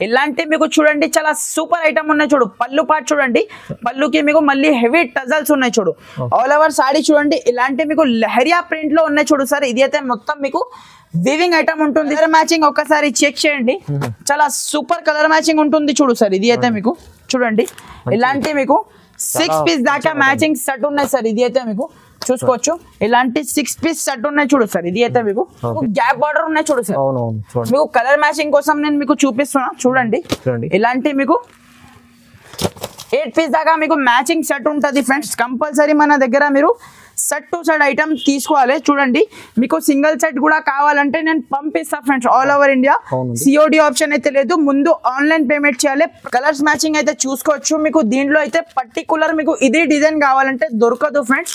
ఇలాంటి మీకు చూడండి చాలా సూపర్ ఐటమ్ ఉన్నాయి చూడు. పళ్ళు పార్ట్ చూడండి, పళ్ళుకి మీకు మళ్ళీ హెవీ టజల్స్ ఉన్నాయి చూడు. ఆల్ ఓవర్ సాడీ చూడండి, ఇలాంటి మీకు లహరియా ప్రింట్ లో ఉన్నాయి చూడు సార్. ఇది అయితే మొత్తం మీకు వివింగ్ ఐటమ్ ఉంటుంది. కలర్ మ్యాచింగ్ ఒక్కసారి చెక్ చేయండి, చాలా సూపర్ కలర్ మ్యాచింగ్ ఉంటుంది చూడు సార్. ఇది అయితే మీకు చూడండి, ఇలాంటి మీకు 6 పీస్ దాకా మ్యాచింగ్ సెట్ ఉన్నాయి సార్. ఇది అయితే మీకు చూసుకోవచ్చు, ఇలాంటి 6 పీస్ సెట్ ఉన్నాయి చూడు సార్. ఇది అయితే మీకు గ్యాప్ బార్డర్ ఉన్నాయి చూడు సార్. మీకు కలర్ మ్యాచింగ్ కోసం నేను మీకు చూపిస్తున్నా చూడండి. ఇలాంటి మీకు 8 పీస్ దాకా మీకు మ్యాచింగ్ సెట్ ఉంటుంది ఫ్రెండ్స్. కంపల్సరీ మన దగ్గర మీరు సెట్ టు సెట్ ఐటమ్ తీసుకోవాలి. చూడండి, మీకు సింగిల్ సెట్ కూడా కావాలంటే నేను పంపిస్తా friends, all over India. COD option అయితే లేదు, ముందు ఆన్లైన్ పేమెంట్ చేయాలి. కలర్స్ మ్యాచింగ్ అయితే చూసుకోవచ్చు. మీకు దీంట్లో అయితే పర్టికులర్ మీకు ఇది డిజైన్ కావాలంటే దొరకదు ఫ్రెండ్స్.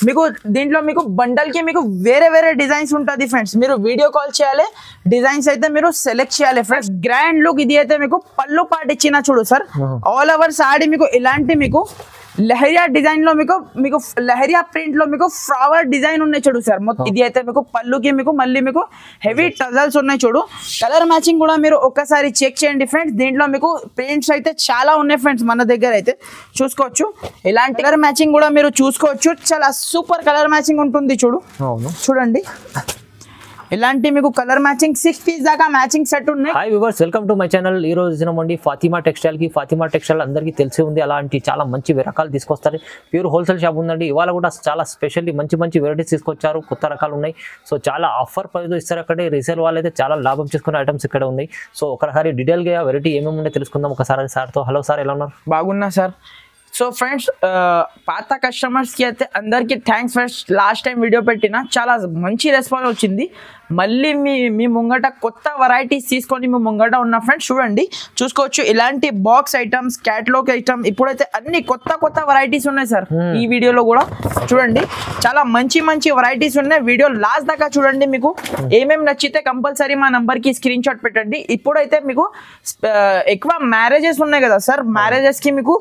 మీకు దీంట్లో మీకు బండల్ కి మీకు వేరే వేరే డిజైన్స్ ఉంటుంది ఫ్రెండ్స్. మీరు వీడియో కాల్ చేయాలి, డిజైన్స్ అయితే మీరు సెలెక్ట్ చేయాలి ఫ్రెండ్స్. గ్రాండ్ లుక్ ఇది అయితే మీకు పళ్ళు పాటు ఇచ్చిన చూడు సార్. ఆల్ ఓవర్ సాడీ మీకు ఇలాంటి మీకు లహరియా డిజైన్ లో మీకు లహరియా ప్రింట్ లో మీకు ఫ్లవర్ డిజైన్ ఉన్నాయి చూడు సార్. మొత్తం ఇది అయితే మీకు పళ్ళుకి మీకు మళ్ళీ మీకు హెవీ టజల్స్ ఉన్నాయి చూడు. కలర్ మ్యాచింగ్ కూడా మీరు ఒక్కసారి చెక్ చేయండి ఫ్రెండ్స్. దీంట్లో మీకు ప్రింట్స్ అయితే చాలా ఉన్నాయి ఫ్రెండ్స్, మన దగ్గర అయితే చూసుకోవచ్చు. ఇలాంటి కలర్ మ్యాచింగ్ కూడా మీరు చూసుకోవచ్చు, చాలా సూపర్ కలర్ మ్యాచింగ్ ఉంటుంది చూడు. చూడండి, ఇలాంటి మీకు కలర్ మ్యాచింగ్ 6 పీస్ దాకా మ్యాచింగ్ సెట్ ఉన్నాయి. Hi viewers, welcome to my channel. ఈ రోజు వచ్చినామండి ఫాతిమా టెక్స్టైల్ కి. ఫాతిమా టెక్స్టైల్ అందరికీ తెలిసి ఉంది, అలాంటి చాలా మంచి రకాలు తీసుకొస్తారు. ప్యూర్ హోల్సేల్ షాప్ ఉందండి. ఇవాళ కూడా చాలా స్పెషల్లీ మంచి మంచి వెరైటీస్ తీసుకొచ్చారు, కొత్త రకాలు ఉన్నాయి. సో చాలా ఆఫర్ ప్రైస్ ఇస్తారు అక్కడే. రీసేల్ వాళ్ళు అయితే చాలా లాభం చేసుకునే ఐటమ్స్ ఇక్కడ ఉన్నాయి. సో ఒకసారి డీటెయిల్గా వెరైటీ ఏమేమి ఉన్నాయో తెలుసుకుందాం ఒకసారి సార్తో. హలో సార్, ఎలా ఉన్నారు? బాగున్నా సార్. సో ఫ్రెండ్స్, పాత కస్టమర్స్కి అయితే అందరికీ thanks friends. Last time video పెట్టిన చాలా మంచి రెస్పాన్స్ వచ్చింది. మళ్ళీ మీ ముంగట కొత్త వెరైటీస్ తీసుకొని మీ ముంగట ఉన్న ఫ్రెండ్స్ చూడండి, చూసుకోవచ్చు. ఇలాంటి బాక్స్ ఐటమ్స్, క్యాటలాగ్ ఐటమ్, ఇప్పుడైతే అన్ని కొత్త వెరైటీస్ ఉన్నాయి సార్. ఈ వీడియోలో కూడా చూడండి, చాలా మంచి వెరైటీస్ ఉన్నాయి. వీడియో లాస్ట్ దాకా చూడండి. మీకు ఏమేమి నచ్చితే కంపల్సరీ మా నంబర్కి స్క్రీన్ షాట్ పెట్టండి. ఇప్పుడైతే మీకు ఎక్కువ మ్యారేజెస్ ఉన్నాయి కదా సార్, మ్యారేజెస్కి మీకు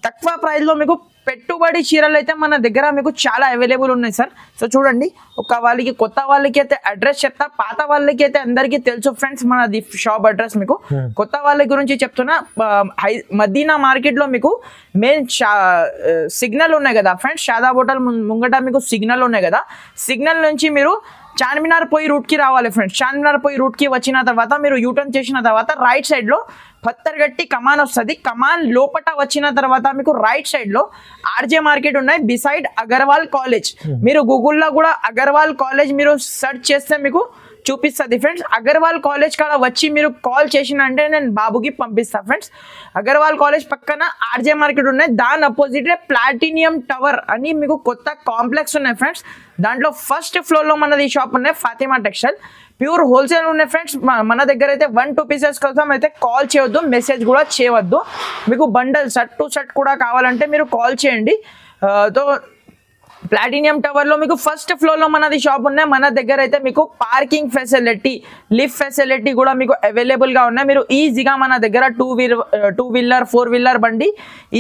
తక్కువ ప్రైస్లో మీకు పెట్టుబడి చీరలు అయితే మన దగ్గర మీకు చాలా అవైలబుల్ ఉన్నాయి సార్. సో చూడండి, ఒక వాళ్ళకి కొత్త వాళ్ళకి అయితే అడ్రస్ చెప్తా, పాత వాళ్ళకి అయితే అందరికీ తెలుసు ఫ్రెండ్స్ మనది షాప్ అడ్రస్. మీకు కొత్త వాళ్ళ గురించి చెప్తున్నా, మదీనా మార్కెట్లో మీకు మెయిన్ సిగ్నల్ ఉన్నాయి కదా ఫ్రెండ్స్, షాదా హోటల్ ముంగట మీకు సిగ్నల్ ఉన్నాయి కదా. సిగ్నల్ నుంచి మీరు చార్మినార్ పోయి రూట్కి రావాలి ఫ్రెండ్స్. చార్మినార్ పోయి రూట్కి వచ్చిన తర్వాత మీరు యూటర్న్ చేసిన తర్వాత రైట్ సైడ్లో పత్తర్గట్టి కమాన్ వస్తుంది. కమాన్ లోపట వచ్చిన తర్వాత మీకు రైట్ సైడ్లో ఆర్జే మార్కెట్ ఉన్నాయి, బిసైడ్ అగర్వాల్ కాలేజ్. మీరు గూగుల్లో కూడా అగర్వాల్ కాలేజ్ మీరు సెర్చ్ చేస్తే మీకు చూపిస్తుంది ఫ్రెండ్స్. అగర్వాల్ కాలేజ్ కాడ వచ్చి మీరు కాల్ చేసిన అంటే నేను బాబుకి పంపిస్తాను ఫ్రెండ్స్. అగర్వాల్ కాలేజ్ పక్కన ఆర్జే మార్కెట్ ఉన్నాయి, దాని అపోజిట్ ప్లాటినియం టవర్ అని మీకు కొత్త కాంప్లెక్స్ ఉన్నాయి ఫ్రెండ్స్. దాంట్లో ఫస్ట్ ఫ్లోర్లో మనది షాప్ ఉన్నాయి, ఫాతిమా టెక్స్టైల్. ప్యూర్ హోల్సేల్ ఉన్నాయి ఫ్రెండ్స్. మన దగ్గర అయితే 1-2 పీసెస్ కోసం అయితే కాల్ చేయవద్దు, మెసేజ్ కూడా చేయవద్దు. మీకు బండల్ సెట్ టు సెట్ కూడా కావాలంటే మీరు కాల్ చేయండి. ప్లాటినియం టవర్ లో మీకు ఫస్ట్ ఫ్లోర్ లో మనది షాప్ ఉన్నాయి. మన దగ్గర అయితే మీకు పార్కింగ్ ఫెసిలిటీ, లిఫ్ట్ ఫెసిలిటీ కూడా మీకు అవైలబుల్ గా ఉన్నాయి. మీరు ఈజీగా మన దగ్గర 2 వీలర్ 4 వీలర్ బండి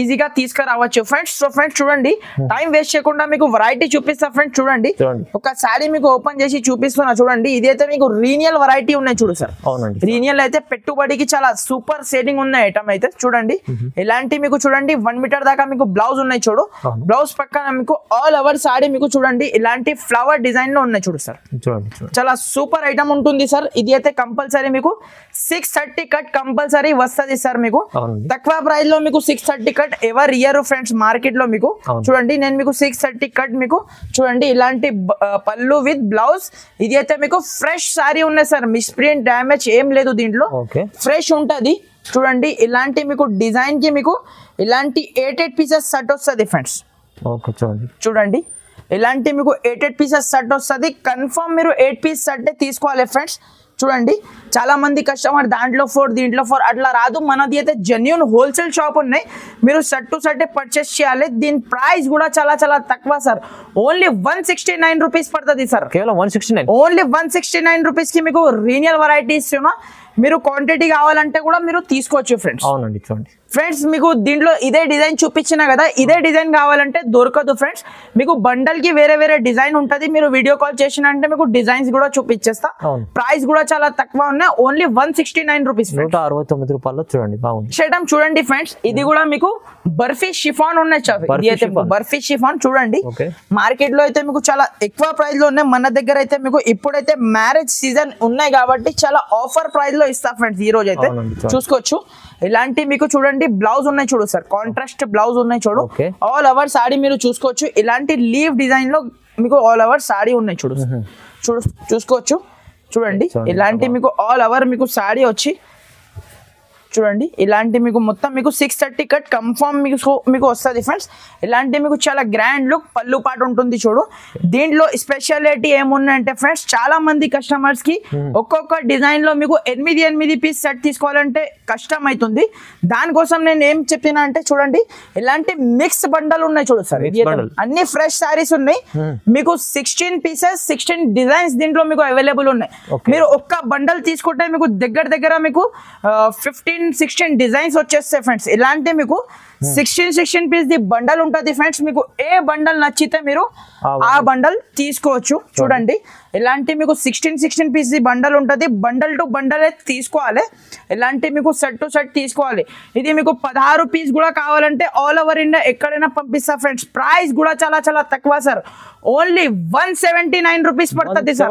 ఈజీగా తీసుకురావచ్చు ఫ్రెండ్స్. సో ఫ్రెండ్స్ చూడండి, టైం వేస్ట్ చేయకుండా మీకు వెరైటీ చూపిస్తా ఫ్రెండ్స్. చూడండి, ఒకసారి మీకు ఓపెన్ చేసి చూపిస్తున్నా చూడండి. ఇది అయితే మీకు రీనియల్ వెరైటీ ఉన్నాయి చూడు సార్. రీనియల్ అయితే పెట్టుబడికి చాలా సూపర్ సేలింగ్ ఉన్నాయి ఐటమ్ అయితే చూడండి. ఇలాంటి మీకు చూడండి 1 మీటర్ దాకా మీకు బ్లౌజ్ ఉన్నాయి చూడు. బ్లౌజ్ పక్కన మీకు ఆల్ ఓవర్ సాడీ మీకు చూడండి ఇలాంటి ఫ్లవర్ డిజైన్ లో ఉన్నాయి చూడు సార్. చాలా సూపర్ ఐటమ్ ఉంటుంది సార్. ఇది అయితే కంపల్సరీ మీకు 630 కట్ కంపల్సరీ వస్తుంది సార్. మీకు తక్కువ ప్రైస్ లో మీకు 630 cut ever year friends market లో. మీకు చూడండి, నేను మీకు 630 కట్ మీకు చూడండి ఇలాంటి పళ్ళు విత్ బ్లౌజ్. ఇది అయితే మీకు ఫ్రెష్ సారీ ఉన్నాయి సార్, మిస్ప్రింట్ డ్యామేజ్ ఏం లేదు, దీంట్లో ఫ్రెష్ ఉంటది. చూడండి, ఇలాంటి మీకు డిజైన్ కి మీకు ఇలాంటి 8 పీసెస్ సెట్ వస్తుంది ఫ్రెండ్స్. చూడండి, ఇలాంటి మీకు 8 పీసెస్ సెట్ వస్తుంది. కన్ఫర్మ్ మీరు 8 పీస్ సెట్ తీసుకోవాలి ఫ్రెండ్స్. చూడండి, చాలా మంది కస్టమర్ దాంట్లో 4 దీంట్లో 4 అట్లా రాదు. మనది అయితే జెన్యూన్ హోల్సేల్ షాప్ ఉన్నాయి. మీరు సెట్ టు సెట్ పర్చేస్ చేయాలి. దీని ప్రైస్ కూడా చాలా తక్కువ సార్. ఓన్లీ 169 రూపీస్ పడుతుంది సార్. కేవలం 169, ఓన్లీ 169 రూపీస్ కి మీకు రీనియల్ వెరైటీస్. మీరు క్వాంటిటీ కావాలంటే కూడా మీరు తీసుకోవచ్చు ఫ్రెండ్స్. అవునండి, చూడండి ఫ్రెండ్స్ మీకు దీంట్లో ఇదే డిజైన్ చూపించినా కదా, ఇదే డిజైన్ కావాలంటే దొరకదు ఫ్రెండ్స్. మీకు బండల్ కి వేరే వేరే డిజైన్ ఉంటది. మీరు వీడియో కాల్ చేసినంటే మీకు డిజైన్స్ కూడా చూపించేస్తా. ప్రైస్ కూడా చాలా తక్కువ ఉన్నాయి, ఓన్లీ 169 రూపీస్, 169 రూపాయల్లో చూడండి బాగుంది. షేటం చూడండి ఫ్రెండ్స్, ఇది కూడా మీకు బర్ఫీ షిఫాన్ ఉన్నాయి. బర్ఫీ షిఫాన్ చూడండి, మార్కెట్ లో అయితే మీకు చాలా ఎక్కువ ప్రైస్ లో ఉన్నాయి. మన దగ్గర అయితే మీకు ఇప్పుడైతే మ్యారేజ్ సీజన్ ఉన్నాయి కాబట్టి చాలా ఆఫర్ ప్రైస్ లో ఇస్తా ఫ్రెండ్స్. ఈ రోజు అయితే చూసుకోవచ్చు. ఇలాంటి మీకు చూడండి బ్లౌజ్ ఉన్నాయి చూడు సార్, కాంట్రాస్ట్ బ్లౌజ్ ఉన్నాయి చూడు. ఆల్ ఓవర్ సాడీ మీరు చూసుకోవచ్చు. ఇలాంటి లీవ్ డిజైన్ లో మీకు ఆల్ ఓవర్ సాడీ ఉన్నాయి చూడు, చూసుకోవచ్చు. చూడండి ఇలాంటి మీకు ఆల్ ఓవర్ మీకు సాడీ వచ్చి చూడండి. ఇలాంటి మీకు మొత్తం మీకు 630 కట్ కన్ఫర్మ్ మీకు వస్తుంది ఫ్రెండ్స్. ఇలాంటి మీకు చాలా గ్రాండ్ లుక్ పళ్ళు పాటు ఉంటుంది చూడు. దీంట్లో స్పెషాలిటీ ఏమున్నాయంటే ఫ్రెండ్స్, చాలా మంది కస్టమర్స్ కి ఒక్కొక్క డిజైన్ లో మీకు 8 పీస్ సెట్ తీసుకోవాలంటే కష్టం అవుతుంది. దానికోసం నేను ఏం చెప్పినా అంటే చూడండి, ఇలాంటి మిక్స్ బండల్ ఉన్నాయి చూడు సార్. అన్ని ఫ్రెష్ సారీస్ ఉన్నాయి మీకు. 16 పీసెస్ 16 డిజైన్స్ దీంట్లో మీకు అవైలబుల్ ఉన్నాయి. మీరు ఒక్క బండల్ తీసుకుంటే మీకు దగ్గర మీకు 15-16 డిజైన్స్ వచ్చేస్తాయి ఫ్రెండ్స్. ఇలాంటి మీకు 16 పీస్ ది బండల్ ఉంటుంది ఫ్రెండ్స్. మీకు ఏ బండల్ నచ్చితే మీరు ఆ బండల్ తీసుకోవచ్చు. చూడండి ఇలాంటి మీకు 16 పీస్ ది బండల్ ఉంటుంది. బండల్ టు బండల్ తీసుకోవాలి. ఇలాంటి మీకు సెట్ టు సెట్ తీసుకోవాలి. ఇది మీకు 16 పీస్ కూడా కావాలంటే ఆల్ ఓవర్ ఇండియా ఎక్కడైనా పంపిస్తా ఫ్రెండ్స్. ప్రైస్ కూడా చాలా చాలా తక్కువ సార్, ఓన్లీ 179 రూపీస్ పడుతుంది సార్.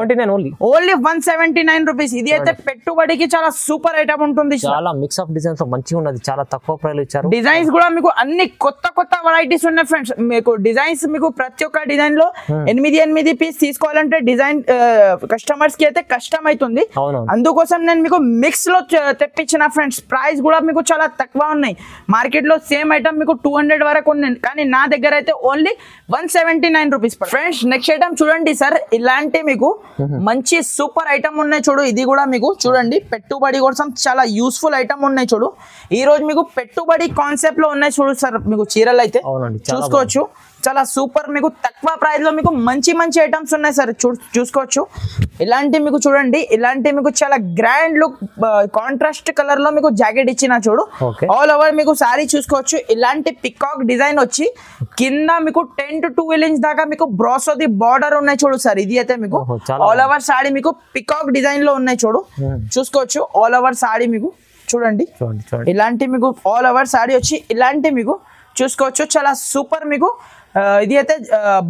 Only 179 rupees. ఇది అయితే పెట్టుబడికి చాలా సూపర్ ఐటమ్ ఉంటుంది. చాలా మిక్స్ ఆఫ్ డిజైన్స్ మంచిగా ఉన్నది, చాలా తక్కువ ప్రైస్ ఇచ్చారు. డిజైన్స్ కూడా మీకు అన్ని కొత్త వెరైటీస్ ఉన్నాయి ఫ్రెండ్స్. మీకు డిజైన్స్ మీకు ప్రతి ఒక్క డిజైన్ లో 8 పీస్ తీసుకోవాలంటే డిజైన్ కస్టమర్స్ కి అయితే కష్టం అవుతుంది. అందుకోసం నేను మీకు మిక్స్ లో తెప్పించిన ఫ్రెండ్స్. ప్రైస్ కూడా మీకు చాలా తక్కువ ఉన్నాయి. మార్కెట్ లో సేమ్ ఐటమ్ మీకు 200 వరకు ఉన్నాయి, కానీ నా దగ్గర అయితే only 179 rupees friends. Next item చూడండి సార్, ఇలాంటి మీకు మంచి సూపర్ ఐటమ్ ఉన్నాయి చూడు. ఇది కూడా మీకు చూడండి పెట్టుబడి కోసం చాలా యూస్ఫుల్ ఐటమ్ ఉన్నాయి చూడు. ఈ రోజు మీకు పెట్టుబడి కాన్సెప్ట్ లో ఉన్నాయి చూడు సార్. మీకు చీరలు అయితే చూసుకోవచ్చు, చాలా సూపర్ మీకు తక్కువ ప్రైస్ లో మీకు మంచి ఐటమ్స్ ఉన్నాయి సార్. చూసుకోవచ్చు. ఇలాంటి మీకు చూడండి, ఇలాంటి మీకు చాలా గ్రాండ్ లుక్ కాంట్రాస్ట్ కలర్ లో మీకు జాకెట్ ఇచ్చిన చూడు. ఆల్ ఓవర్ మీకు సారీ చూసుకోవచ్చు. ఇలాంటి పికాక్ డిజైన్ వచ్చి కింద మీకు 10 to 12 ఇంచ్ దాకా మీకు బ్రాసోది బార్డర్ ఉన్నాయి చూడు సార్. ఇది అయితే మీకు ఆల్ ఓవర్ సారీ మీకు పికాక్ డిజైన్ లో ఉన్నాయి చూడు. చూసుకోవచ్చు. ఆల్ ఓవర్ సారీ మీకు చూడండి, ఇలాంటి మీకు ఆల్ ఓవర్ సారీ వచ్చి ఇలాంటి మీకు చూసుకోవచ్చు. చాలా సూపర్ మీకు ఇది అయితే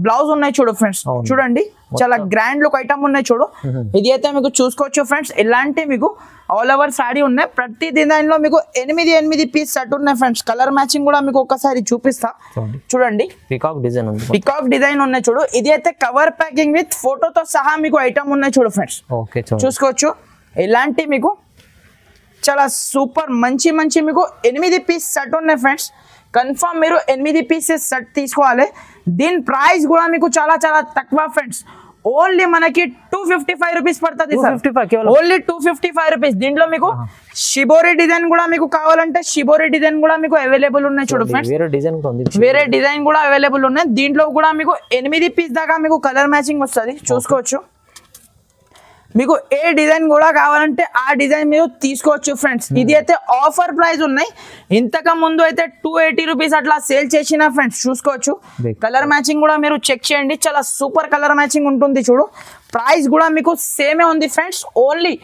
బ్లౌజ్ ఉన్నాయి చూడు ఫ్రెండ్స్. చూడండి చాలా గ్రాండ్ లుక్ ఐటమ్ ఉన్నాయి చూడు. ఇది అయితే మీకు చూసుకోవచ్చు ఫ్రెండ్స్. ఇలాంటి మీకు ఆల్ ఓవర్ సారీ ఉన్నాయి. ప్రతి డిజైన్ లో మీకు 8 పీస్ సెట్ ఉన్నాయి ఫ్రెండ్స్. కలర్ మ్యాచింగ్ కూడా మీకు ఒకసారి చూపిస్తా. చూడండి పికాక్ డిజైన్ ఉన్నాయి చూడు. ఇది అయితే కవర్ ప్యాకింగ్ విత్ ఫోటోతో సహా మీకు ఐటమ్ ఉన్నాయి చూడు ఫ్రెండ్స్. చూసుకోవచ్చు. ఇలాంటి మీకు చాలా సూపర్ మంచి మీకు 8 పీస్ సెట్ ఉన్నాయి ఫ్రెండ్స్. కన్ఫర్మ్ మీరు 8 పీసెస్ సెట్ తీసుకోవాలి. దీని ప్రైస్ కూడా మీకు చాలా చాలా తక్కువ ఫ్రెండ్స్. ఓన్లీ మనకి 255 రూపీస్ పడుతుంది. Only 255 rupees. దీంట్లో మీకు షిబోరి డిజైన్ కూడా మీకు కావాలంటే షిబోరి డిజైన్ కూడా మీకు అవైలబుల్ ఉన్నాయి చూడు ఫ్రెండ్స్. వేరే డిజైన్ కూడా అవైలబుల్ ఉన్నాయి. దీంట్లో కూడా మీకు 8 పీస్ దాకా మీకు కలర్ మ్యాచింగ్ వస్తుంది. చూసుకోవచ్చు. మీకు ఏ డిజైన్ కూడా కావాలంటే ఆ డిజైన్ మీరు తీసుకోవచ్చు ఫ్రెండ్స్. ఇది అయితే ఆఫర్ ప్రైస్ ఉన్నాయి. ఇంతకు ముందు అయితే 280 రూపీస్ అట్లా సేల్ చేసిన ఫ్రెండ్స్. చూసుకోవచ్చు. కలర్ మ్యాచింగ్ కూడా మీరు చెక్ చేయండి. చాలా సూపర్ కలర్ మ్యాచింగ్ ఉంటుంది చూడు. ప్రైస్ కూడా మీకు సేమే ఉంది ఫ్రెండ్స్. ఓన్లీ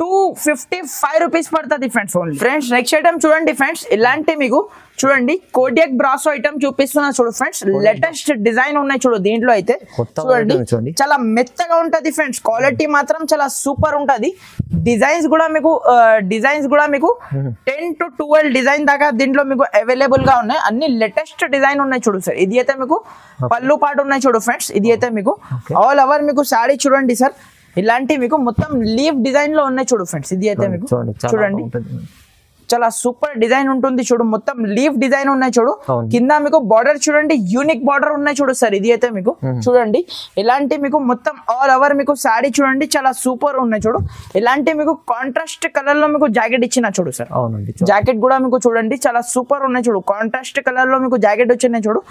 255 రూపీస్ పడుతుంది friends. Only friends. Next item చూడండి ఫ్రెండ్స్. ఇలాంటి మీకు చూడండి కోడియాక్ బ్రాసో ఐటమ్ చూపిస్తున్నా చూడు ఫ్రెండ్స్. లేటెస్ట్ డిజైన్ ఉన్నాయి చూడు. దీంట్లో అయితే చూడండి చాలా మెత్తగా ఉంటది ఫ్రెండ్స్. క్వాలిటీ మాత్రం చాలా సూపర్ ఉంటది. డిజైన్స్ కూడా మీకు 10 to 12 డిజైన్ దాకా దీంట్లో మీకు అవైలబుల్ గా ఉన్నాయి. అన్ని లేటెస్ట్ డిజైన్ ఉన్నాయి చూడు సార్. ఇది అయితే మీకు పళ్ళు పాటు ఉన్నాయి చూడు ఫ్రెండ్స్. ఇది అయితే మీకు ఆల్ ఓవర్ మీకు సారీ చూడండి సార్. ఇలాంటి మీకు మొత్తం లీవ్ డిజైన్ లో ఉన్నాయి చూడు ఫ్రెండ్స్. ఇది అయితే మీకు చూడండి చాలా సూపర్ డిజైన్ ఉంటుంది చూడు. మొత్తం లీవ్ డిజైన్ ఉన్నాయి చూడు. కింద మీకు బార్డర్ చూడండి, యూనిక్ బార్డర్ ఉన్నాయి చూడు సార్. ఇది అయితే మీకు చూడండి. ఇలాంటి మీకు మొత్తం ఆల్ ఓవర్ మీకు సారీ చూడండి చాలా సూపర్ ఉన్నాయి చూడు. ఇలాంటి మీకు కాంట్రాస్ట్ కలర్ లో మీకు జాకెట్ ఇచ్చిన చూడు సార్. జాకెట్ కూడా మీకు చూడండి చాలా సూపర్ ఉన్నాయి చూడు. కాంట్రాస్ట్ కలర్ లో మీకు జాకెట్ వచ్చినాయి చూడు.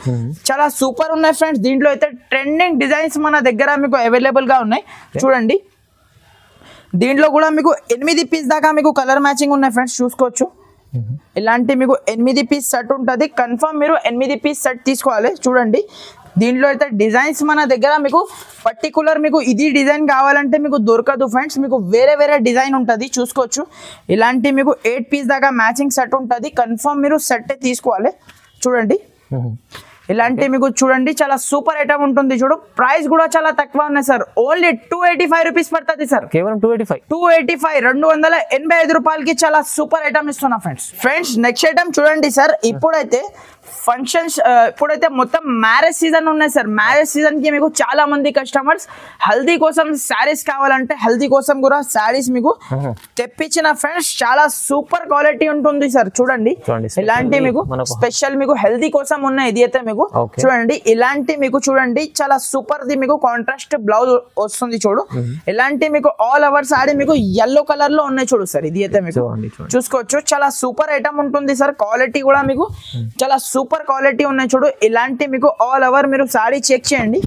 చాలా సూపర్ ఉన్నాయి ఫ్రెండ్స్. దీంట్లో అయితే ట్రెండింగ్ డిజైన్స్ మన దగ్గర మీకు అవైలబుల్ గా ఉన్నాయి చూడండి. దీంట్లో కూడా మీకు 8 పీస్ దాకా మీకు కలర్ మ్యాచింగ్ ఉన్నాయి ఫ్రెండ్స్. చూసుకోవచ్చు. ఇలాంటి మీకు 8 పీస్ సెట్ ఉంటుంది. కన్ఫర్మ్ మీరు 8 పీస్ సెట్ తీసుకోవాలి. చూడండి దీంట్లో అయితే డిజైన్స్ మన దగ్గర మీకు పర్టికులర్ మీకు ఇది డిజైన్ కావాలంటే మీకు దొరకదు ఫ్రెండ్స్. మీకు వేరే వేరే డిజైన్ ఉంటుంది చూసుకోవచ్చు. ఇలాంటి మీకు 8 పీస్ దాకా మ్యాచింగ్ సెట్ ఉంటుంది. కన్ఫర్మ్ మీరు సెట్ తీసుకోవాలి. చూడండి ఇలాంటి మీకు చూడండి చాలా సూపర్ ఐటమ్ ఉంటుంది. చూడు ప్రైస్ కూడా చాలా తక్కువ ఉన్నాయి సార్. ఓన్లీ 285 రూపీస్ పడుతుంది సార్. కేవలం 285 285 రూపాయలకి చాలా సూపర్ ఐటమ్ ఇస్తున్నా ఫ్రెండ్స్. నెక్స్ట్ ఐటమ్ చూడండి సార్. ఇప్పుడైతే ఫంక్షన్స్ ఇప్పుడైతే మొత్తం మ్యారేజ్ సీజన్ ఉన్నాయి సార్. మ్యారేజ్ సీజన్ కి మీకు చాలా మంది కస్టమర్స్ హల్దీ కోసం శారీస్ కావాలంటే హల్దీ కోసం కూడా శారీస్ మీకు తెప్పించిన ఫ్రెండ్స్. చాలా సూపర్ క్వాలిటీ ఉంటుంది సార్. చూడండి ఇలాంటి మీకు స్పెషల్ మీకు హెల్దీ కోసం ఉన్నాయి. ఇది అయితే మీకు చూడండి ఇలాంటి మీకు చూడండి చాలా సూపర్ ది మీకు కాంట్రాస్ట్ బ్లౌజ్ వస్తుంది. చూడు ఇలాంటి మీకు ఆల్ ఓవర్ సారీ మీకు yellow కలర్ లో ఉన్నాయి. చూడు సార్ ఇది అయితే మీకు చూసుకోవచ్చు. చాలా సూపర్ ఐటమ్ ఉంటుంది సార్. క్వాలిటీ కూడా మీకు చాలా సూపర్ క్వాలిటీ ఉన్నాయి. చూడు ఇలాంటి మీకు ఆల్ ఓవర్ మీరు సారీ చెక్ చేయండి.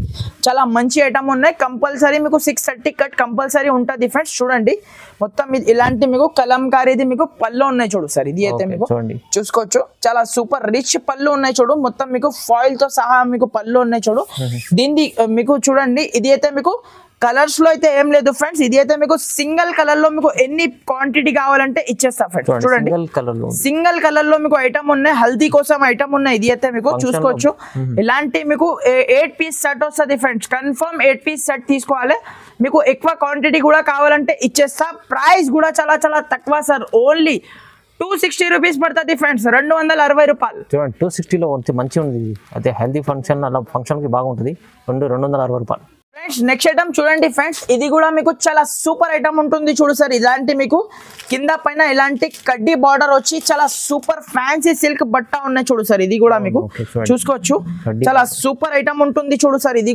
చాలా మంచి ఐటమ్ ఉన్నాయి. కంపల్సరీ మీకు 630 కట్ కంపల్సరీ ఉంటుంది ఫ్రెండ్స్. చూడండి మొత్తం ఇలాంటి మీకు కలంకారీది మీకు పళ్ళు ఉన్నాయి. చూడు సార్ ఇది అయితే మీకు చూసుకోవచ్చు. చాలా సూపర్ రిచ్ పళ్ళు ఉన్నాయి. చూడు మొత్తం మీకు ఫాయిల్ తో సహా మీకు పళ్ళు ఉన్నాయి. చూడు దీన్ని మీకు చూడండి ఇది అయితే మీకు కలర్స్ లో అయితే ఏం లేదు ఫ్రెండ్స్. ఇది అయితే మీకు సింగిల్ కలర్ లో మీకు ఎన్ని క్వాంటిటీ కావాలంటే ఇచ్చేస్తా ఫ్రెండ్స్. చూడండి సింగిల్ కలర్ లో మీకు ఐటమ్ ఉన్నాయి. హల్దీ కోసం ఐటమ్ ఉన్నాయి. ఇది అయితే మీకు చూసుకోవచ్చు. ఇలాంటి మీకు 8 పీస్ సెట్ వస్తుంది ఫ్రెండ్స్. కన్ఫర్మ్ 8 పీస్ సెట్ తీసుకోవాలి. మీకు ఎక్కువ క్వాంటిటీ కూడా కావాలంటే ఇచ్చేస్తా. ప్రైస్ కూడా చాలా చాలా తక్కువ సార్. ఓన్లీ 260 రూపీస్ పడుతుంది ఫ్రెండ్స్. 260 రూపాయలు. 260 లో మంచిగా ఉంది. అదే హెల్దీ ఫంక్షన్ అలా ఫంక్షన్ కి బాగుంటుంది. 260 రూపాయలు ఫ్రెండ్స్. నెక్స్ట్ ఐటమ్ చూడండి ఫ్రెండ్స్. ఇది కూడా మీకు చాలా సూపర్ ఐటమ్ ఉంటుంది. చూడు సార్ ఇలాంటి మీకు కింద పైన ఇలాంటి కడ్డీ బార్డర్ వచ్చి చాలా సూపర్ ఫ్యాన్సీ సిల్క్ బట్ట ఉన్నాయి. చూడు సార్ ఇది కూడా మీకు చూసుకోవచ్చు. చాలా సూపర్ ఐటమ్ ఉంటుంది. చూడు సార్ ఇది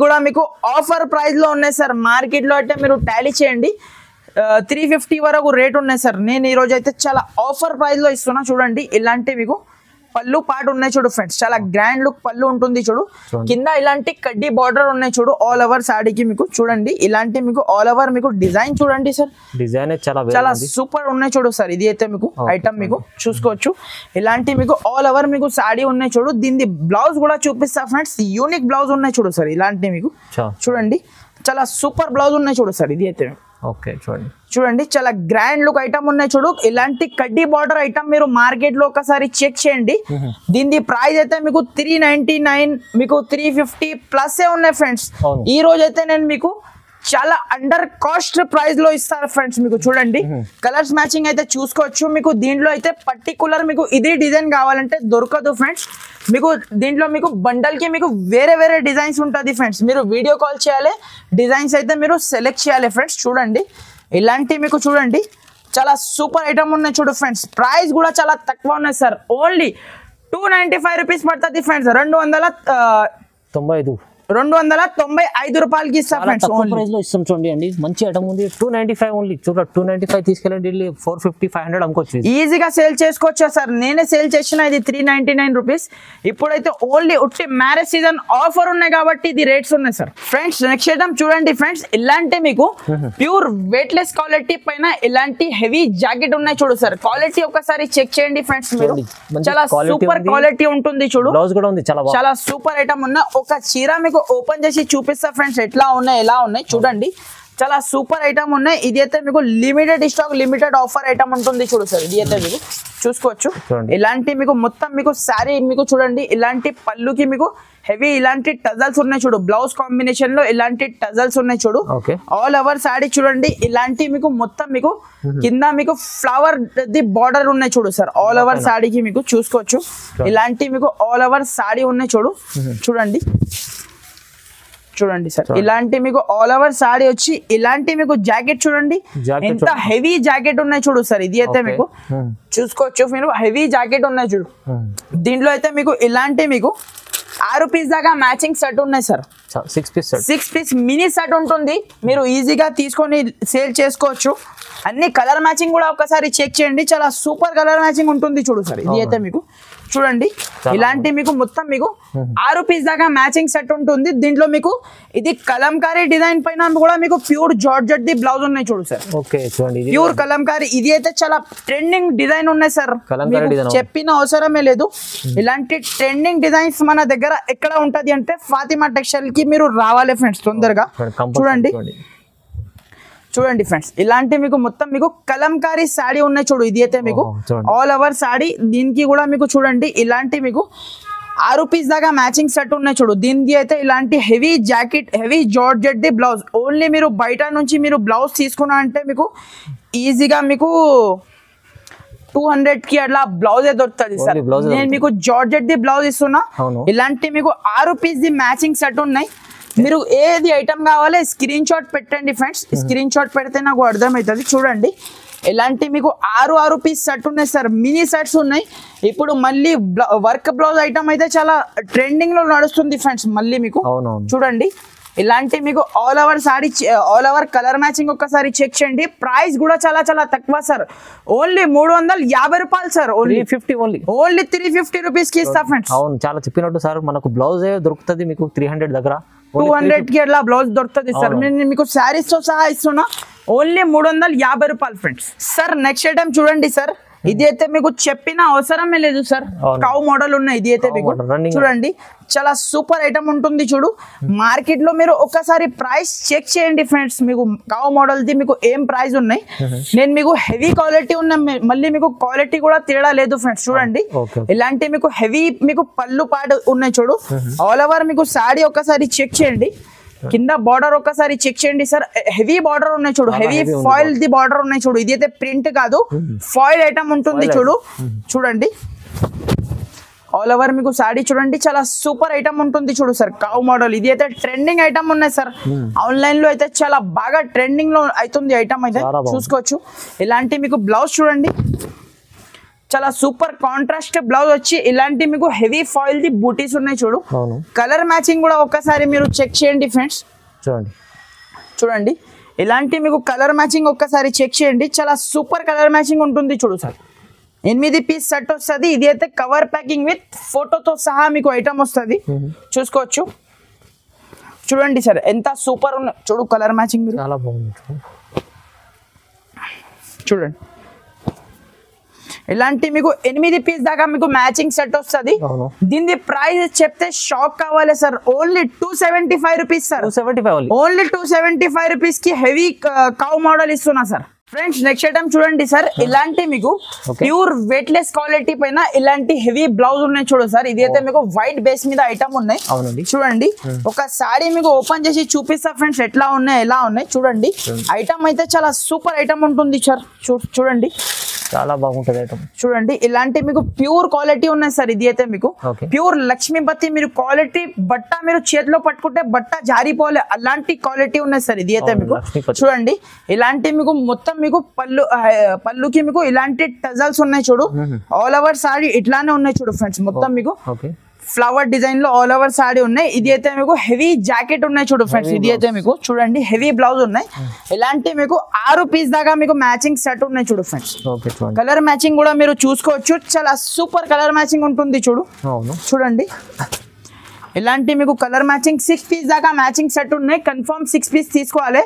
కూడా మీకు ఆఫర్ ప్రైస్ లో ఉన్నాయి సార్. మార్కెట్ లో అయితే మీరు టాలీ చేయండి 350 వరకు రేట్ ఉన్నాయి సార్. నేను ఈ రోజు అయితే చాలా ఆఫర్ ప్రైస్ లో ఇస్తున్నా. చూడండి ఇలాంటి మీకు పళ్ళు పాటు ఉన్నాయి. చూడు ఫ్రెండ్స్ చాలా గ్రాండ్ లుక్ పళ్ళు ఉంటుంది. చూడు కింద ఇలాంటి కడ్డీ బార్డర్ ఉన్నాయి. చూడు ఆల్ ఓవర్ సాడీకి మీకు చూడండి ఇలాంటి మీకు ఆల్ ఓవర్ మీకు డిజైన్ చూడండి సార్. డిజైన్ చాలా సూపర్ ఉన్నాయి. చూడు సార్ ఇది అయితే మీకు ఐటమ్ మీకు చూసుకోవచ్చు. ఇలాంటి మీకు ఆల్ ఓవర్ మీకు సాడీ ఉన్నాయి. చూడు దీని బ్లౌజ్ కూడా చూపిస్తా ఫ్రెండ్స్. యూనిక్ బ్లౌజ్ ఉన్నాయి. చూడు సార్ ఇలాంటి మీకు చూడండి చాలా సూపర్ బ్లౌజ్ ఉన్నాయి. చూడు సార్ ఇది అయితే చూడండి చాలా గ్రాండ్ లుక్ ఐటమ్ ఉన్నాయి. చూడు ఇలాంటి కడ్డీ బార్డర్ ఐటమ్ మీరు మార్కెట్ లో ఒకసారి చెక్ చేయండి. దీని ప్రైస్ అయితే మీకు 399 మీకు 350 ప్లస్ ఉన్నాయి ఫ్రెండ్స్. ఈ రోజు అయితే నేను మీకు చాలా అండర్ కాస్ట్ ప్రైస్ లో ఇస్తారు ఫ్రెండ్స్. మీకు చూడండి కలర్స్ మ్యాచింగ్ అయితే చూసుకోవచ్చు. మీకు దీంట్లో అయితే పర్టికులర్ మీకు ఇది డిజైన్ కావాలంటే దొరకదు ఫ్రెండ్స్. మీకు దీంట్లో మీకు బండల్ కి మీకు వేరే వేరే డిజైన్స్ ఉంటుంది ఫ్రెండ్స్. మీరు వీడియో కాల్ చేయాలి. డిజైన్స్ అయితే మీరు సెలెక్ట్ చేయాలి ఫ్రెండ్స్. చూడండి ఇలాంటి మీకు చూడండి చాలా సూపర్ ఐటమ్ ఉన్నాయి. చూడు ఫ్రెండ్స్ ప్రైస్ కూడా చాలా తక్కువ ఉన్నాయి సార్. ఓన్లీ 295 రూపీస్ పడుతుంది ఫ్రెండ్స్. 295 రూపాయలకి ఇస్తాం ఫ్రెండ్స్. ప్రైస్ లో ఇస్తాం. చూడండి అండి మంచి ఐటమ్ ఉంది. 295 ఓన్లీ. చూడ 295 తీసుకెళ్ళండి 450 500 అమ్ముకోవచ్చు. ఈజీగా సేల్ చేసుకోవచ్చు సార్. నేనే సేల్ చేసిన ఇది 399 రూపీస్. ఇప్పుడైతే ఓన్లీ ఉట్టి మ్యారేజ్ సీజన్ ఆఫర్ ఉన్నాయి కాబట్టి ఇది రేట్స్ ఉన్నాయి సార్. ఫ్రెండ్స్ నెక్స్ట్ ఐటమ్ చూడండి ఫ్రెండ్స్. ఇలాంటి మీకు ప్యూర్ వెయిట్ లెస్ క్వాలిటీ పైన ఇలాంటి హెవీ జాకెట్ ఉన్నాయి. చూడు సార్ క్వాలిటీ ఒకసారి చెక్ చేయండి ఫ్రెండ్స్. మీరు చాలా సూపర్ క్వాలిటీ ఉంటుంది. చూడు బ్లౌజ్ కూడా ఉంది. చాలా సూపర్ ఐటమ్ ఉన్న ఒక చీర మీకు ఓపెన్ చేసి చూపిస్తా ఫ్రెండ్స్ ఎట్లా ఉన్నాయి చూడండి. చాలా సూపర్ ఐటమ్ ఉన్నాయి. ఇది అయితే మీకు limited stock limited offer item ఉంటుంది. చూడు సార్ ఇది అయితే మీకు చూసుకోవచ్చు. ఇలాంటి మీకు మొత్తం మీకు సారీ మీకు చూడండి ఇలాంటి పళ్ళుకి మీకు హెవీ ఇలాంటి టజల్స్ ఉన్నాయి. చూడు బ్లౌజ్ కాంబినేషన్ లో ఇలాంటి టజల్స్ ఉన్నాయి. చూడు ఆల్ ఓవర్ సారీ చూడండి ఇలాంటి మీకు మొత్తం మీకు కింద మీకు ఫ్లవర్ ది బార్డర్ ఉన్నాయి. చూడు సార్ ఆల్ ఓవర్ సాడీకి మీకు చూసుకోవచ్చు. ఇలాంటి మీకు ఆల్ ఓవర్ సాడీ ఉన్నాయి. చూడండి సార్ ఇలాంటి మీకు ఆల్ ఓవర్ సాడీ వచ్చి ఇలాంటి మీకు జాకెట్ చూడండి ఎంత హెవీ జాకెట్ ఉన్నాయి. చూడు సార్ ఇది అయితే మీకు చూసుకోవచ్చు. మీరు హెవీ జాకెట్ ఉన్నాయి. చూడు దీంట్లో అయితే మీకు ఇలాంటి మీకు 6 పీస్ దాకా మ్యాచింగ్ సెట్ ఉన్నాయి సార్. 6 పీస్ మినీ సెట్ ఉంటుంది. మీరు ఈజీగా తీసుకొని సేల్ చేసుకోవచ్చు. అన్ని కలర్ మ్యాచింగ్ కూడా ఒకసారి చెక్ చేయండి. చాలా సూపర్ కలర్ మ్యాచింగ్ ఉంటుంది. చూడు సార్ ఇది అయితే మీకు చూడండి ఇలాంటి మీకు మొత్తం మీకు 6 పీస్ దాకా మ్యాచింగ్ సెట్ ఉంటుంది. దీంట్లో మీకు ఇది కలంకారీ డిజైన్ పైన కూడా మీకు ప్యూర్ జార్జెట్ ది బ్లౌజ్ ఉన్నాయి చూడు సార్. ఓకే చూడండి ప్యూర్ కలంకారీ ఇది అయితే చాలా ట్రెండింగ్ డిజైన్ ఉన్నాయి సార్. చెప్పిన అవసరమే లేదు. ఇలాంటి ట్రెండింగ్ డిజైన్స్ మన దగ్గర ఎక్కడ ఉంటది అంటే ఫాతిమా టెక్స్టైల్ కి మీరు రావాలి ఫ్రెండ్స్ తొందరగా. చూడండి ఫ్రెండ్స్ ఇలాంటి మీకు మొత్తం మీకు కలంకారీ సాడీ ఉన్నాయి చూడు. ఇది అయితే మీకు ఆల్ ఓవర్ సాడీ. దీనికి కూడా మీకు చూడండి ఇలాంటి మీకు 6 పీస్ దాకా మ్యాచింగ్ సెట్ ఉన్నాయి చూడు. దీనికి అయితే ఇలాంటి heavy jacket heavy georgette the blouse. Only మీరు బయట నుంచి మీరు బ్లౌజ్ తీసుకున్నా అంటే మీకు ఈజీగా మీకు 200 కి అట్లా బ్లౌజ్ దొరుకుతుంది సార్. నేను మీకు జార్జెట్ ది బ్లౌజ్ ఇస్తున్నా. ఇలాంటి మీకు 6 పీస్ ది మ్యాచింగ్ సెట్ ఉన్నాయి. మీరు ఏది ఐటమ్ కావాలి స్క్రీన్ షాట్ పెట్టండి ఫ్రెండ్స్. స్క్రీన్ షాట్ పెడితే నాకు అర్థమవుతుంది. చూడండి ఇలాంటి మీకు 6 పీస్ సెట్ ఉన్నాయి సార్. మినీ సెట్స్ ఉన్నాయి. ఇప్పుడు మళ్ళీ వర్క్ బ్లౌజ్ ఐటమ్ అయితే చాలా ట్రెండింగ్ లో నడుస్తుంది ఫ్రెండ్స్. మళ్ళీ మీకు చూడండి ఇలాంటి మీకు all over sorry all over colour matching ఒక్కసారి చెక్ చేయండి. ప్రైస్ కూడా చాలా చాలా తక్కువ సార్. ఓన్లీ 350 రూపాయలు సార్. ఓన్లీ 350 రూపీస్ కి ఇస్తా ఫ్రెండ్స్. అవును చాలా చెప్పినట్టు సార్ మనకు బ్లౌజ్ దొరుకుతుంది మీకు 300 దగ్గర 200 కి అట్లా బ్లౌజ్ దొరుకుతుంది సార్. నేను మీకు శారీస్ తో సహా ఇస్తున్నా. ఓన్లీ 350 రూపాయలు ఫ్రెండ్స్. సార్ నెక్స్ట్ ఐటమ్ చూడండి సార్. ఇది అయితే మీకు చెప్పిన అవసరమే లేదు సార్. కౌ మోడల్ ఉన్నాయి. ఇది అయితే మీకు చూడండి చాలా సూపర్ ఐటమ్ ఉంటుంది చూడు. మార్కెట్ లో మీరు ఒకసారి ప్రైస్ చెక్ చేయండి ఫ్రెండ్స్. మీకు కౌ మోడల్ ది మీకు ఏం ప్రైస్ ఉన్నాయి. నేను మీకు హెవీ క్వాలిటీ ఉన్నాయి. మళ్ళీ మీకు క్వాలిటీ కూడా తేడా లేదు ఫ్రెండ్స్. చూడండి ఇలాంటి మీకు హెవీ మీకు పళ్ళు పాడు ఉన్నాయి చూడు. ఆల్ ఓవర్ మీకు సాడీ ఒకసారి చెక్ చేయండి. కింద బార్డర్ ఒకసారి చెక్ చేయండి సార్. హెవీ బార్డర్ ఉన్నాయి చూడు. హెవీ ఫాయిల్ ది బార్డర్ ఉన్నాయి చూడు. ఇది అయితే ప్రింట్ కాదు ఫాయిల్ ఐటమ్ ఉంటుంది చూడు. చూడండి ఆల్ ఓవర్ మీకు సాడీ చూడండి చాలా సూపర్ ఐటమ్ ఉంటుంది చూడు సార్. కౌ మోడల్ ఇది అయితే ట్రెండింగ్ ఐటమ్ ఉన్నాయి సార్. ఆన్లైన్ లో అయితే చాలా బాగా ట్రెండింగ్ లో అవుతుంది ఐటమ్ అయితే చూసుకోవచ్చు. ఇలాంటి మీకు బ్లౌజ్ చూడండి చాలా సూపర్ కాంట్రాస్ట్ బ్లౌజ్ వచ్చి ఇలాంటి మీకు హెవీ ఫాయిల్ ది బూటీస్ ఉన్నాయి చూడు. కలర్ మ్యాచింగ్ కూడా ఒక్కసారి మీరు చెక్ చేయండి ఫ్రెండ్స్. చూడండి ఇలాంటి మీకు కలర్ మ్యాచింగ్ ఒక్కసారి చెక్ చేయండి. చాలా సూపర్ కలర్ మ్యాచింగ్ ఉంటుంది చూడు సార్. 8 పీస్ సెట్ వస్తుంది. ఇది అయితే కవర్ ప్యాకింగ్ విత్ ఫోటోతో సహా మీకు ఐటమ్ వస్తుంది చూసుకోవచ్చు. చూడండి సార్ ఎంత సూపర్ ఉన్న చూడు కలర్ మ్యాచింగ్ చాలా బాగుంది. చూడండి ఇలాంటి మీకు 8 పీస్ దాకా మీకు మ్యాచింగ్ సెట్ వస్తుంది. దీని ప్రైస్ చెప్తే షాక్ కావాలి sir. Only 275 rupees sir. Only 275 rupees కి హెవీ కౌ మోడల్ ఇస్తున్నా సార్. ఫ్రెండ్స్ నెక్స్ట్ ఐటమ్ చూడండి సార్. ఇలాంటి మీకు ప్యూర్ వెయిట్లెస్ క్వాలిటీ పైన ఇలాంటి హెవీ బ్లౌజ్ ఉన్నాయి చూడు సార్. ఇది అయితే మీకు వైట్ బేస్ మీద ఐటమ్ ఉన్నాయి చూడండి. ఒక సారీ మీకు ఓపెన్ చేసి చూపిస్తా ఫ్రెండ్స్ ఎట్లా ఉన్నాయి ఎలా ఉన్నాయి చూడండి. ఐటమ్ అయితే చాలా సూపర్ ఐటమ్ ఉంటుంది సార్. చూడండి చాలా బాగుంటది ఐటమ్. చూడండి ఇలాంటి మీకు ప్యూర్ క్వాలిటీ ఉన్నాయి సార్. ఇది అయితే మీకు ప్యూర్ లక్ష్మీపతి మీరు క్వాలిటీ బట్ట మీరు చేతిలో పట్టుకుంటే బట్ట జారిపోలే అలాంటి క్వాలిటీ ఉన్నాయి సార్. ఇది అయితే మీకు చూడండి ఇలాంటి మీకు మొత్తం మీకు పళ్ళుకి మీకు ఇలాంటి టజల్స్ ఉన్నాయి చూడు. ఆల్ ఓవర్ సారీ ఇట్లానే ఉన్నాయి చూడు ఫ్రెండ్స్. మొత్తం మీకు ఫ్లవర్ డిజైన్ లో ఆల్ ఓవర్ సారీ ఉన్నాయి. ఇది అయితే మీకు హెవీ జాకెట్ ఉన్నాయి చూడు ఫ్రెండ్స్. ఇది అయితే మీకు చూడండి హెవీ బ్లౌజ్ ఉన్నాయి. ఇలాంటి మీకు 6 పీస్ దాకా మీకు మ్యాచింగ్ సెట్ ఉన్నాయి చూడు ఫ్రెండ్స్. కలర్ మ్యాచింగ్ కూడా మీరు చూసుకోవచ్చు. చాలా సూపర్ కలర్ మ్యాచింగ్ ఉంటుంది చూడు. చూడండి ఇలాంటి మీకు కలర్ మ్యాచింగ్ 6 పీస్ దాకా మ్యాచింగ్ సెట్ ఉన్నాయి. కన్ఫర్మ్ 6 పీస్ తీసుకోవాలి.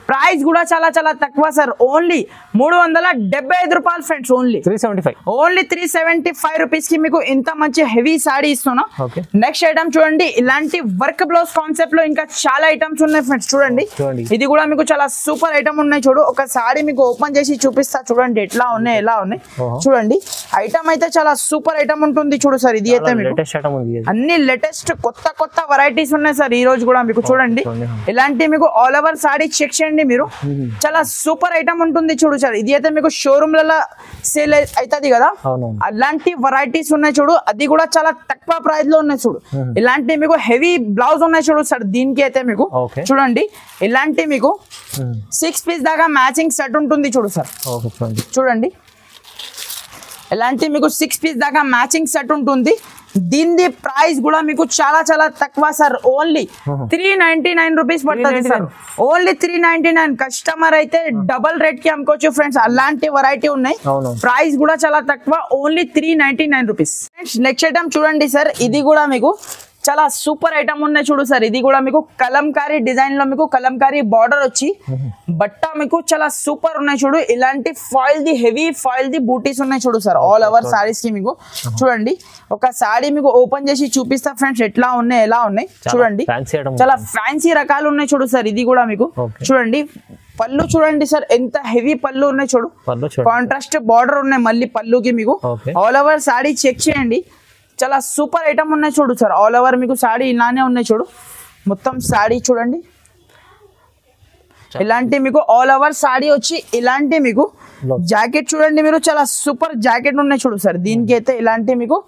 ప్రైస్ కూడా చాలా చాలా తక్కువ సార్. ఓన్లీ 375 రూపాయలు ఫ్రెండ్స్. ఓన్లీ 375 రూపీస్ కి మీకు ఇంత మంచి హెవీ సాడీ ఇస్తున్నా. నెక్స్ట్ ఐటమ్ చూడండి. ఇలాంటి వర్క్ బ్లౌజ్ కాన్సెప్ట్ లో ఇంకా చాలా ఐటమ్స్ ఉన్నాయి ఫ్రెండ్స్. చూడండి ఇది కూడా మీకు చాలా సూపర్ ఐటమ్ ఉన్నాయి చూడు. ఒక సాడీ మీకు ఓపెన్ చేసి చూపిస్తా చూడండి ఎట్లా ఉన్నాయి ఎలా ఉన్నాయి చూడండి. ఐటమ్ అయితే చాలా సూపర్ ఐటమ్ ఉంటుంది చూడు సార్. ఇది అయితే మీకు అన్ని లేటెస్ట్ కొత్త వెరైటీస్ ఉన్నాయి సార్. ఈ రోజు కూడా మీకు చూడండి ఇలాంటి మీకు ఆల్ ఓవర్ సాడీ చెక్ చేయండి మీరు. చాలా సూపర్ ఐటమ్ ఉంటుంది చూడు సార్. ఇది అయితే మీకు షోరూమ్ లలో సేల్ అవుతుంది కదా అలాంటి వెరైటీస్ ఉన్నాయి చూడు. అది కూడా చాలా తక్కువ ప్రైస్ లో ఉన్నాయి చూడు. ఇలాంటి మీకు హెవీ బ్లౌజ్ ఉన్నాయి చూడు సార్. దీనికి అయితే మీకు చూడండి ఇలాంటి మీకు 6 పీస్ దాకా మ్యాచింగ్ సెట్ ఉంటుంది చూడు సార్. చూడండి ఇలాంటి మీకు 6 పీస్ దాకా మ్యాచింగ్ సెట్ ఉంటుంది. దీని ప్రైస్ కూడా మీకు చాలా చాలా తక్కువ సార్, ఓన్లీ 399 రూపీస్ పడుతుంది సార్, ఓన్లీ 399. కస్టమర్ అయితే డబల్ రేట్ కి అమ్ముకోవచ్చు ఫ్రెండ్స్, అలాంటి వెరైటీ ఉన్నాయి. ప్రైస్ కూడా చాలా తక్కువ, ఓన్లీ 399 రూపీస్. నెక్స్ట్ ఐటమ్ చూడండి సార్, ఇది కూడా మీకు చాలా సూపర్ ఐటమ్ ఉన్నాయి చూడు సార్. ఇది కూడా మీకు కలంకారీ డిజైన్ లో మీకు కలంకారీ బార్డర్ వచ్చి బట్ట మీకు చాలా సూపర్ ఉన్నాయి చూడు. ఇలాంటి ఫాయిల్ ది హెవీ ఫాయిల్ ది బూటీస్ ఉన్నాయి చూడు సార్, ఆల్ ఓవర్ సారీస్ కి మీకు. చూడండి ఒక సారీ మీకు ఓపెన్ చేసి చూపిస్తా ఫ్రెండ్స్, ఎట్లా ఉన్నాయి ఎలా ఉన్నాయి చూడండి. చాలా ఫ్యాన్సీ రకాలు ఉన్నాయి చూడు సార్. ఇది కూడా మీకు చూడండి, పళ్ళు చూడండి సార్, ఎంత హెవీ పళ్ళు ఉన్నాయి చూడు, కాంట్రాస్ట్ బార్డర్ ఉన్నాయి మళ్ళీ పళ్ళుకి మీకు. ఆల్ ఓవర్ సారీ చెక్ చేయండి, చాలా సూపర్ ఐటమ్ ఉన్నాయి చూడు సార్. ఆల్ ఓవర్ మీకు సాడీ ఇలానే ఉన్నాయి చూడు, మొత్తం సాడీ చూడండి. ఇలాంటి మీకు ఆల్ ఓవర్ సాడీ వచ్చి ఇలాంటి మీకు జాకెట్ చూడండి మీరు, చాలా సూపర్ జాకెట్ ఉన్నాయి చూడు సార్. దీనికి అయితే ఇలాంటి మీకు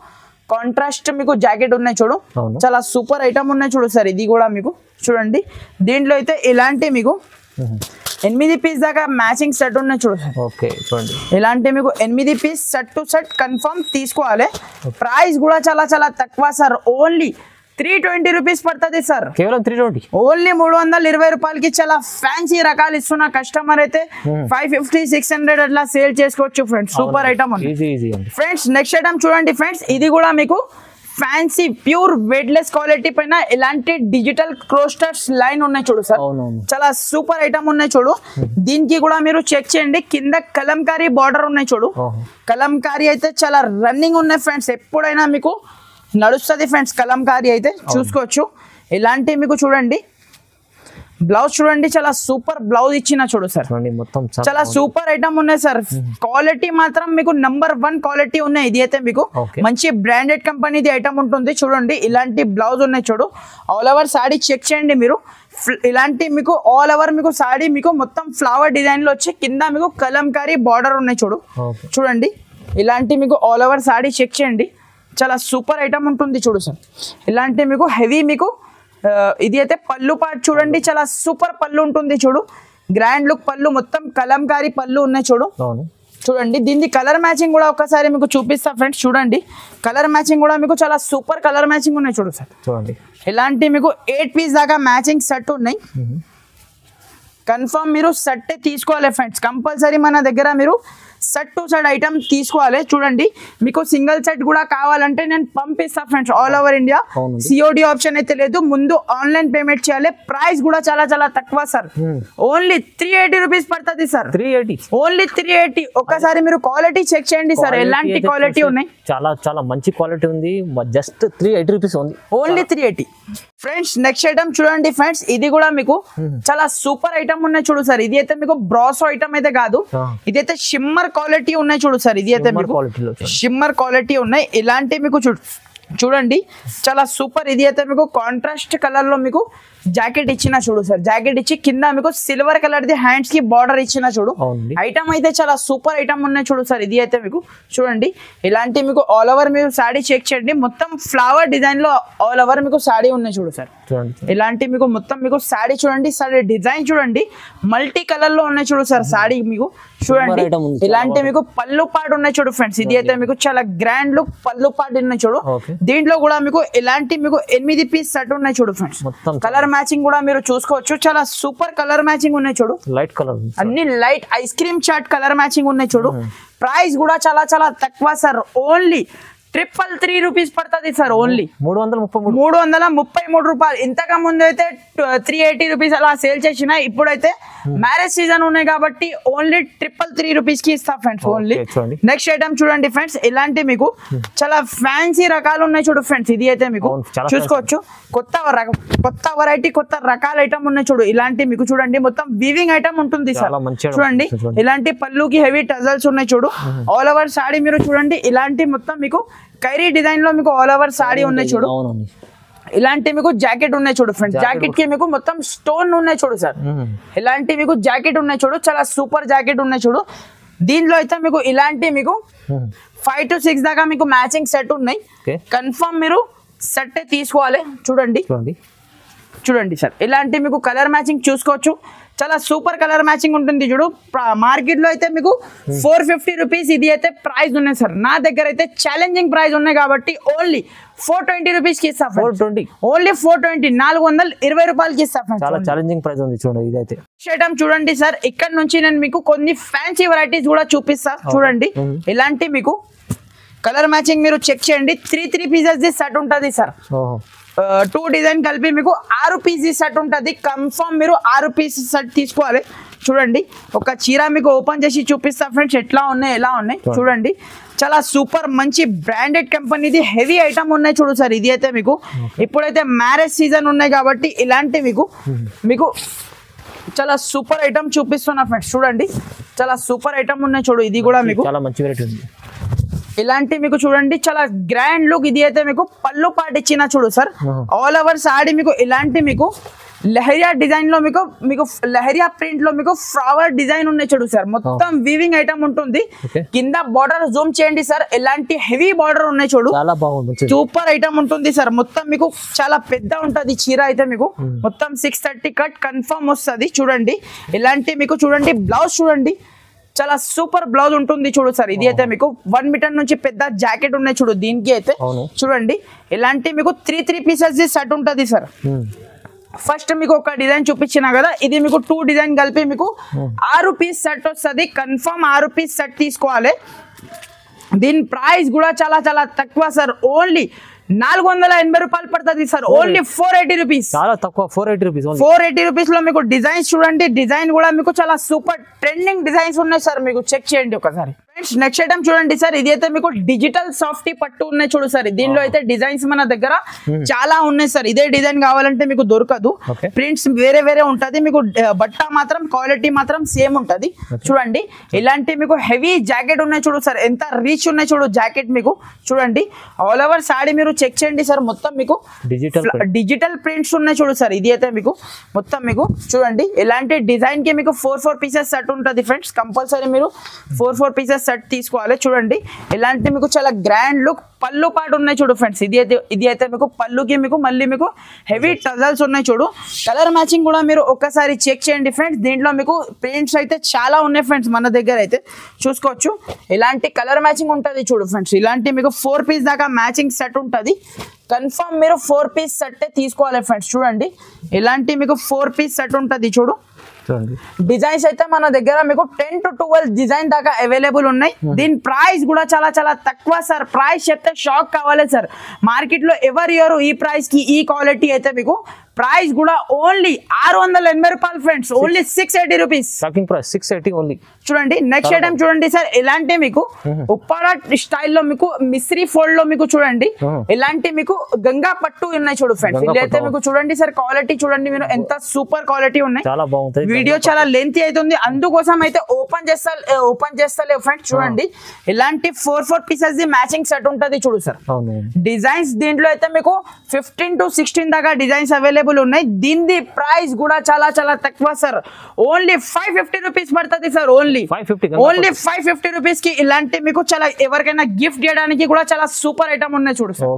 కాంట్రాస్ట్ మీకు జాకెట్ ఉన్నాయి చూడు, చాలా సూపర్ ఐటమ్ ఉన్నాయి చూడు సార్. ఇది కూడా మీకు చూడండి, దీంట్లో అయితే ఇలాంటి మీకు 8 పీస్ దాకా మ్యాచింగ్ సెట్ ఉన్నాయి చూడు సార్. ఓకే చూడండి, ఇలాంటి మీకు 8 piece set to set confirm తీసుకోవాలి. ప్రైస్ కూడా చాలా చాలా తక్కువ సార్, ఓన్లీ 320 రూపీస్ పడుతుంది సార్, కేవలం 320, ఓన్లీ 320 రూపాయలకి. చాలా ఫ్యాన్సీ రకాలు ఇస్తున్న కస్టమర్ అయితే 550 600 అట్లా సేల్ చేసుకోవచ్చు friends. Super item friends. Next item చూడండి ఫ్రెండ్స్, ఇది కూడా మీకు ఫ్యాన్సీ ప్యూర్ వెయిట్లెస్ క్వాలిటీ పైన ఇలాంటి డిజిటల్ క్రోస్టర్స్ లైన్ ఉన్నాయి చూడు సార్, చాలా సూపర్ ఐటమ్ ఉన్నాయి చూడు. దీనికి కూడా మీరు చెక్ చేయండి, కింద కలంకారీ బార్డర్ ఉన్నాయి చూడు. కలంకారీ అయితే చాలా రన్నింగ్ ఉన్నాయి ఫ్రెండ్స్, ఎప్పుడైనా మీకు నడుస్తుంది ఫ్రెండ్స్ కలంకారీ అయితే చూసుకోవచ్చు. ఇలాంటి మీకు చూడండి బ్లౌజ్ చూడండి, చాలా సూపర్ బ్లౌజ్ ఇచ్చిన చూడు సార్, మొత్తం చాలా సూపర్ ఐటమ్ ఉన్నాయి సార్. క్వాలిటీ మాత్రం మీకు నంబర్ 1 క్వాలిటీ ఉన్నాయి. ఇది అయితే మీకు మంచి బ్రాండెడ్ కంపెనీది ఐటమ్ ఉంటుంది చూడండి. ఇలాంటి బ్లౌజ్ ఉన్నాయి చూడు, ఆల్ ఓవర్ సాడీ చెక్ చేయండి మీరు. ఇలాంటి మీకు ఆల్ ఓవర్ మీకు సాడీ మీకు మొత్తం ఫ్లవర్ డిజైన్ లో వచ్చి కింద మీకు కలంకారీ బార్డర్ ఉన్నాయి చూడు. చూడండి ఇలాంటి మీకు ఆల్ ఓవర్ సాడీ చెక్ చేయండి, చాలా సూపర్ ఐటమ్ ఉంటుంది చూడు సార్. ఇలాంటి మీకు హెవీ మీకు ఇది అయితే పళ్ళు పార్ట్ చూడండి, చాలా సూపర్ పళ్ళు ఉంటుంది చూడు, గ్రాండ్ లుక్ పళ్ళు, మొత్తం కలంకారీ పళ్ళు ఉన్నాయి చూడు. చూడండి దీని కలర్ మ్యాచింగ్ కూడా ఒకసారి మీకు చూపిస్తా ఫ్రెండ్స్. చూడండి కలర్ మ్యాచింగ్ కూడా మీకు చాలా సూపర్ కలర్ మ్యాచింగ్ ఉన్నాయి చూడు సార్. చూడండి ఇలాంటి మీకు 8 పీస్ దాకా మ్యాచింగ్ సెట్ ఉన్నాయి. కన్ఫర్మ్ మీరు సెట్ తీసుకోవాలి ఫ్రెండ్స్, కంపల్సరీ మన దగ్గర మీరు సెట్ టు సెట్ ఐటమ్ తీసుకోవాలి. చూడండి మీకు సింగిల్ సెట్ కూడా కావాలంటే నేను పంపిస్తా friends, all over India. COD option అయితే లేదు, ముందు ఆన్లైన్ పేమెంట్ చేయాలి. ప్రైస్ కూడా చాలా చాలా తక్కువ సార్, ఓన్లీ 380 రూపీస్ పడుతుంది సార్. 380, ఓన్లీ 380. ఒక్కసారి మీరు క్వాలిటీ చెక్ చేయండి సార్, ఎలాంటి క్వాలిటీ ఉన్నాయి, చాలా చాలా మంచి క్వాలిటీ ఉంది. జస్ట్ 380 రూపీస్ ఉంది, ఓన్లీ 380 ఫ్రెండ్స్. నెక్స్ట్ ఐటమ్ చూడండి ఫ్రెండ్స్, ఇది కూడా మీకు చాలా సూపర్ ఐటమ్ ఉన్నాయి చూడు సార్. ఇది అయితే మీకు బ్రాసో ఐటమ్ అయితే కాదు, ఇది అయితే షిమ్మర్ క్వాలిటీ ఉన్నాయి చూడు సార్. ఇది అయితే మీకు షిమ్మర్ క్వాలిటీ ఉన్నాయి. ఇలాంటి మీకు చూడండి చాలా సూపర్. ఇది అయితే మీకు కాంట్రాస్ట్ కలర్ లో మీకు జాకెట్ ఇచ్చిన చూడు సార్, జాకెట్ ఇచ్చి కింద మీకు సిల్వర్ కలర్ ది హ్యాండ్స్ కి బార్డర్ ఇచ్చిన చూడు. ఐటమ్ అయితే చాలా సూపర్ ఐటమ్ ఉన్నాయి చూడు సార్. ఇది అయితే మీకు చూడండి ఇలాంటి మీకు ఆల్ ఓవర్ మీరు సాడీ చెక్ చేయండి, మొత్తం ఫ్లవర్ డిజైన్ లో ఆల్ ఓవర్ మీకు సాడీ ఉన్నాయి చూడు సార్. ఇలాంటి మీకు మొత్తం మీకు సాడీ చూడండి, సాడీ డిజైన్ చూడండి, మల్టీ కలర్ లో ఉన్నాయి చూడు సార్ సాడీ మీకు. చూడండి ఇలాంటి మీకు పళ్ళు పాటు ఉన్నాయి చూడు ఫ్రెండ్స్. ఇది అయితే మీకు చాలా గ్రాండ్ లుక్ పళ్ళు పాటు ఉన్నాయి చూడు. దీంట్లో కూడా మీకు ఇలాంటి మీకు 8 పీస్ సెట్ ఉన్నాయి చూడు ఫ్రెండ్స్. కలర్ మ్యాచింగ్ కూడా మీరు చూసుకోవచ్చు, చాలా సూపర్ కలర్ మ్యాచింగ్ ఉన్నాయి చూడు. లైట్ కలర్ అన్ని light ice cream chat colour matching ఉన్నాయి చూడు. ప్రైస్ కూడా చాలా చాలా తక్కువ సార్, ఓన్లీ 333 రూపీస్ పడుతుంది సార్, ఓన్లీ 333 రూపాయలు. ఇంతకు ముందు అయితే 380 రూపీస్ అలా సేల్ చేసిన, ఇప్పుడైతే మ్యారేజ్ సీజన్ ఉన్నాయి కాబట్టి ఓన్లీ 333 రూపీస్ కి ఇస్తా ఫ్రెండ్స్, ఓన్లీ. నెక్స్ట్ ఐటమ్ చూడండి ఫ్రెండ్స్, ఇలాంటి మీకు చాలా ఫ్యాన్సీ రకాలు ఉన్నాయి చూడు ఫ్రెండ్స్. ఇది అయితే మీకు చూసుకోవచ్చు, కొత్త వెరైటీ కొత్త రకాల ఐటమ్ ఉన్నాయి చూడు. ఇలాంటి మీకు చూడండి మొత్తం వీవింగ్ ఐటమ్ ఉంటుంది సార్. చూడండి ఇలాంటి పళ్ళుకి హెవీ టజల్స్ ఉన్నాయి చూడు. ఆల్ ఓవర్ సాడీ మీరు చూడండి, ఇలాంటి మొత్తం మీకు కైరీ డిజైన్ లో మీకు ఆల్ ఓవర్ సాడీ ఉన్నాయి చూడు. ఇలాంటి మీకు జాకెట్ ఉన్నాయి చూడు ఫ్రెండ్స్, జాకెట్ కి మీకు మొత్తం స్టోన్ ఉన్నాయి చూడు సార్. ఇలాంటి మీకు జాకెట్ ఉన్నాయి చూడు, చాలా సూపర్ జాకెట్ ఉన్నాయి చూడు. దీంట్లో అయితే మీకు ఇలాంటి మీకు 5 to 6 దాకా మీకు మ్యాచింగ్ సెట్ ఉన్నాయి. కన్ఫర్మ్ మీరు సెట్ తీసుకోవాలి. చూడండి సార్, ఇలాంటి మీకు కలర్ మ్యాచింగ్ చూసుకోవచ్చు, చాలా సూపర్ కలర్ మ్యాచింగ్ ఉంటుంది చూడు. మార్కెట్ లో అయితే మీకు 450 రూపీస్ ఇది అయితే ప్రైస్ ఉన్నాయి సార్. నా దగ్గర అయితే ఛాలెంజింగ్ ప్రైస్ ఉన్నాయి కాబట్టి ఓన్లీ 420 రూపీస్ కి ఇస్తా. 420 ఓన్లీ 420 420 రూపాయలకి ఇస్తా. చాలా ఛాలెంజింగ్ ప్రైస్ ఉంది చూడండి ఇదైతే. ఐటమ్ చూడండి సార్, ఇక్కడ నుంచి నేను మీకు కొన్ని ఫ్యాన్సీ వెరైటీస్ కూడా చూపిస్తా చూడండి. ఇలాంటి మీకు కలర్ మ్యాచింగ్ మీరు చెక్ చేయండి. 3 పీసెస్ ది సెట్ ఉంటుంది సార్. 2 డిజైన్ కలిపి మీకు 6 పీసెస్ సెట్ ఉంటుంది. కన్ఫర్మ్ మీరు 6 పీసెస్ సెట్ తీసుకోవాలి. చూడండి ఒక చీర మీకు ఓపెన్ చేసి చూపిస్తా ఫ్రెండ్స్, ఎట్లా ఉన్నాయి ఎలా ఉన్నాయి చూడండి. చాలా సూపర్ మంచి బ్రాండెడ్ కంపెనీది హెవీ ఐటమ్ ఉన్నాయి చూడు సార్. ఇది అయితే మీకు ఇప్పుడైతే మ్యారేజ్ సీజన్ ఉన్నాయి కాబట్టి ఇలాంటి మీకు చాలా సూపర్ ఐటమ్ చూపిస్తున్నా ఫ్రెండ్స్. చూడండి చాలా సూపర్ ఐటమ్ ఉన్నాయి చూడు. ఇది కూడా మీకు చాలా మంచి వెరైటీ ఉంది. ఇలాంటి మీకు చూడండి చాలా గ్రాండ్ లుక్. ఇది అయితే మీకు పళ్ళు పాటు ఇచ్చిన చూడు సార్. ఆల్ ఓవర్ సాడీ మీకు ఇలాంటి మీకు లహరియా డిజైన్ లో మీకు లహరియా ప్రింట్ లో మీకు ఫ్లవర్ డిజైన్ ఉన్నాయి చూడు సార్. మొత్తం వీవింగ్ ఐటమ్ ఉంటుంది. కింద బార్డర్ జూమ్ చేయండి సార్, ఇలాంటి హెవీ బార్డర్ ఉన్నాయి చూడు. చాలా బాగుంది, సూపర్ ఐటమ్ ఉంటుంది సార్. మొత్తం మీకు చాలా పెద్ద ఉంటుంది చీర అయితే మీకు మొత్తం 630 కట్ కన్ఫర్మ్ వస్తుంది. చూడండి ఇలాంటి మీకు చూడండి బ్లౌజ్ చూడండి, చాలా సూపర్ బ్లౌజ్ ఉంటుంది చూడు సార్. ఇది అయితే మీకు 1 మీటర్ నుంచి పెద్ద జాకెట్ ఉన్నాయి చూడు. దీనికి అయితే చూడండి ఇలాంటి మీకు 3 పీసెస్ సెట్ ఉంటుంది సార్. ఫస్ట్ మీకు ఒక డిజైన్ చూపించినా కదా, ఇది మీకు 2 డిజైన్ కలిపి మీకు 6 పీస్ సెట్ వస్తుంది. కన్ఫర్మ్ 6 పీస్ సెట్ తీసుకోవాలి. దీని ప్రైస్ కూడా చాలా చాలా తక్కువ సార్. ఓన్లీ 480 రూపాయలు పడుతుంది సార్. Only 480 rupees. చాలా తక్కువ 480 రూపీస్. 480 రూపీస్ లో మీకు డిజైన్స్ చూడండి. డిజైన్ కూడా మీకు చాలా సూపర్ ట్రెండింగ్ డిజైన్స్ ఉన్నాయి సార్. మీకు చెక్ చేయండి ఒకసారి. నెక్స్ట్ ఐటమ్ చూడండి సార్, ఇది అయితే మీకు డిజిటల్ సాఫ్టీ పట్టు ఉన్నాయి చూడు సార్. దీనిలో అయితే డిజైన్స్ మన దగ్గర చాలా ఉన్నాయి సార్. ఇదే డిజైన్ కావాలంటే మీకు దొరకదు, ప్రింట్స్ వేరే వేరే ఉంటది. మీకు బట్ట మాత్రం క్వాలిటీ మాత్రం సేమ్ ఉంటది. చూడండి ఇలాంటి మీకు హెవీ జాకెట్ ఉన్నాయి చూడు సార్. ఎంత రీచ్ ఉన్నాయి చూడు జాకెట్ మీకు. చూడండి ఆల్ ఓవర్ సాడీ మీరు చెక్ చేయండి సార్. మొత్తం మీకు డిజిటల్ ప్రింట్స్ ఉన్నాయి చూడు సార్. ఇది అయితే మీకు మొత్తం మీకు చూడండి ఇలాంటి డిజైన్ కి మీకు 4 పీసెస్ సెట్ ఉంటుంది ఫ్రెండ్స్. కంపల్సరీ మీరు 4 పీసెస్ సెట్ తీసుకోవాలి. చూడండి ఇలాంటి మీకు చాలా గ్రాండ్ లుక్ పళ్ళు పాటు ఉన్నాయి చూడు ఫ్రెండ్స్. ఇది అయితే మీకు పళ్ళుకి మీకు మళ్ళీ మీకు హెవీ టజల్స్ ఉన్నాయి చూడు. కలర్ మ్యాచింగ్ కూడా మీరు ఒక్కసారి చెక్ చేయండి ఫ్రెండ్స్. దీంట్లో మీకు ప్రింట్స్ అయితే చాలా ఉన్నాయి ఫ్రెండ్స్. మన దగ్గర అయితే చూసుకోవచ్చు ఇలాంటి కలర్ మ్యాచింగ్ ఉంటుంది చూడు ఫ్రెండ్స్. ఇలాంటి మీకు 4 పీస్ దాకా మ్యాచింగ్ సెట్ ఉంటుంది. కన్ఫర్మ్ మీరు 4 పీస్ సెట్ తీసుకోవాలి ఫ్రెండ్స్. చూడండి ఇలాంటి మీకు 4 పీస్ సెట్ ఉంటుంది చూడు. డిజైన్స్ అయితే మన దగ్గర మీకు 10 to 12 డిజైన్ దాకా అవైలబుల్ ఉన్నాయి. దీని ప్రైస్ కూడా చాలా చాలా తక్కువ సార్. ప్రైస్ చెప్తే షాక్ కావాలి సార్. మార్కెట్ లో ఎవరు ఈ ప్రైస్ కి ఈ క్వాలిటీ అయితే మీకు ప్రైస్ కూడా ఓన్లీ 680 రూపాయలు friends. Only 680 rupees. Shocking price 680 only. చూడండి నెక్స్ట్ ఐటమ్ చూడండి సార్. ఇలాంటి మీకు ఉప్పాడ స్టైల్లో మీకు మిస్రీ ఫోల్డ్ లో మీకు చూడండి ఇలాంటి మీకు గంగా పట్టు ఉన్నాయి చూడు ఫ్రెండ్స్. ఇదైతే మీకు చూడండి సార్ క్వాలిటీ చూడండి మీరు ఎంత సూపర్ క్వాలిటీ ఉన్నాయి. చాలా బాగుంటుంది. వీడియో చాలా లెంతీ అవుతుంది, అందుకోసం అయితే ఓపెన్ చేస్తలేవు ఫ్రెండ్స్. చూడండి ఇలాంటి 4 పీసెస్ ది మ్యాచింగ్ సెట్ ఉంటుంది చూడు సార్. డిజైన్స్ దీంట్లో అయితే మీకు 15 to 16 దాకా డిజైన్స్ అవైలబుల్ ఉన్నాయి. దీని ప్రైస్ కూడా చాలా చాలా తక్కువ సార్. ఓన్లీ 550 రూపీస్ పడుతుంది సార్. ఓన్లీ 550 రూపీస్ కి ఇలాంటి మీకు చాలా ఎవరికైనా గిఫ్ట్ చేయడానికి కూడా చాలా సూపర్ ఐటమ్ ఉన్నాయి చూడు సార్.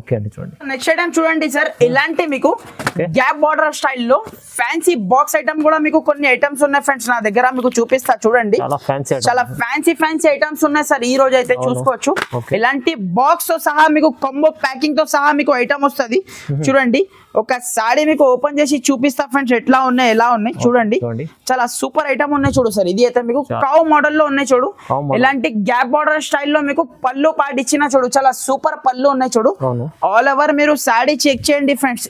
నెక్స్ట్ ఐటమ్ చూడండి సార్. ఇలాంటి మీకు గ్యాప్ బార్డర్ స్టైల్లో ఫ్యాన్సీ బాక్స్ ఐటమ్ కూడా మీకు కొన్ని ఐటమ్స్ ఉన్నాయి ఫ్రెండ్స్. నా దగ్గర మీకు చూపిస్తా చూడండి. చాలా ఫ్యాన్సీ ఐటమ్స్ ఉన్నాయి సార్. ఈ రోజు అయితే చూసుకోవచ్చు. ఇలాంటి బాక్స్ తో సహా మీకు కాంబో ప్యాకింగ్ తో సహా మీకు ఐటమ్ వస్తుంది. చూడండి ఒక సారీ మీకు ఓపెన్ చేసి చూపిస్తా ఫ్రెండ్స్ ఎట్లా ఉన్నాయి ఎలా ఉన్నాయి. చూడండి చాలా సూపర్ ఐటమ్ ఉన్నాయి చూడు సార్. ఇది అయితే మీకు కావ్ మోడల్ లో ఉన్నాయి చూడు. ఇలాంటి గ్యాప్ బార్డర్ స్టైల్లో మీకు పళ్ళు పాటు ఇచ్చిన చూడు. చాలా సూపర్ పళ్ళు ఉన్నాయి చూడు. ఆల్ ఓవర్ మీరు సారీ చెక్ చేయండి ఫ్రెండ్స్.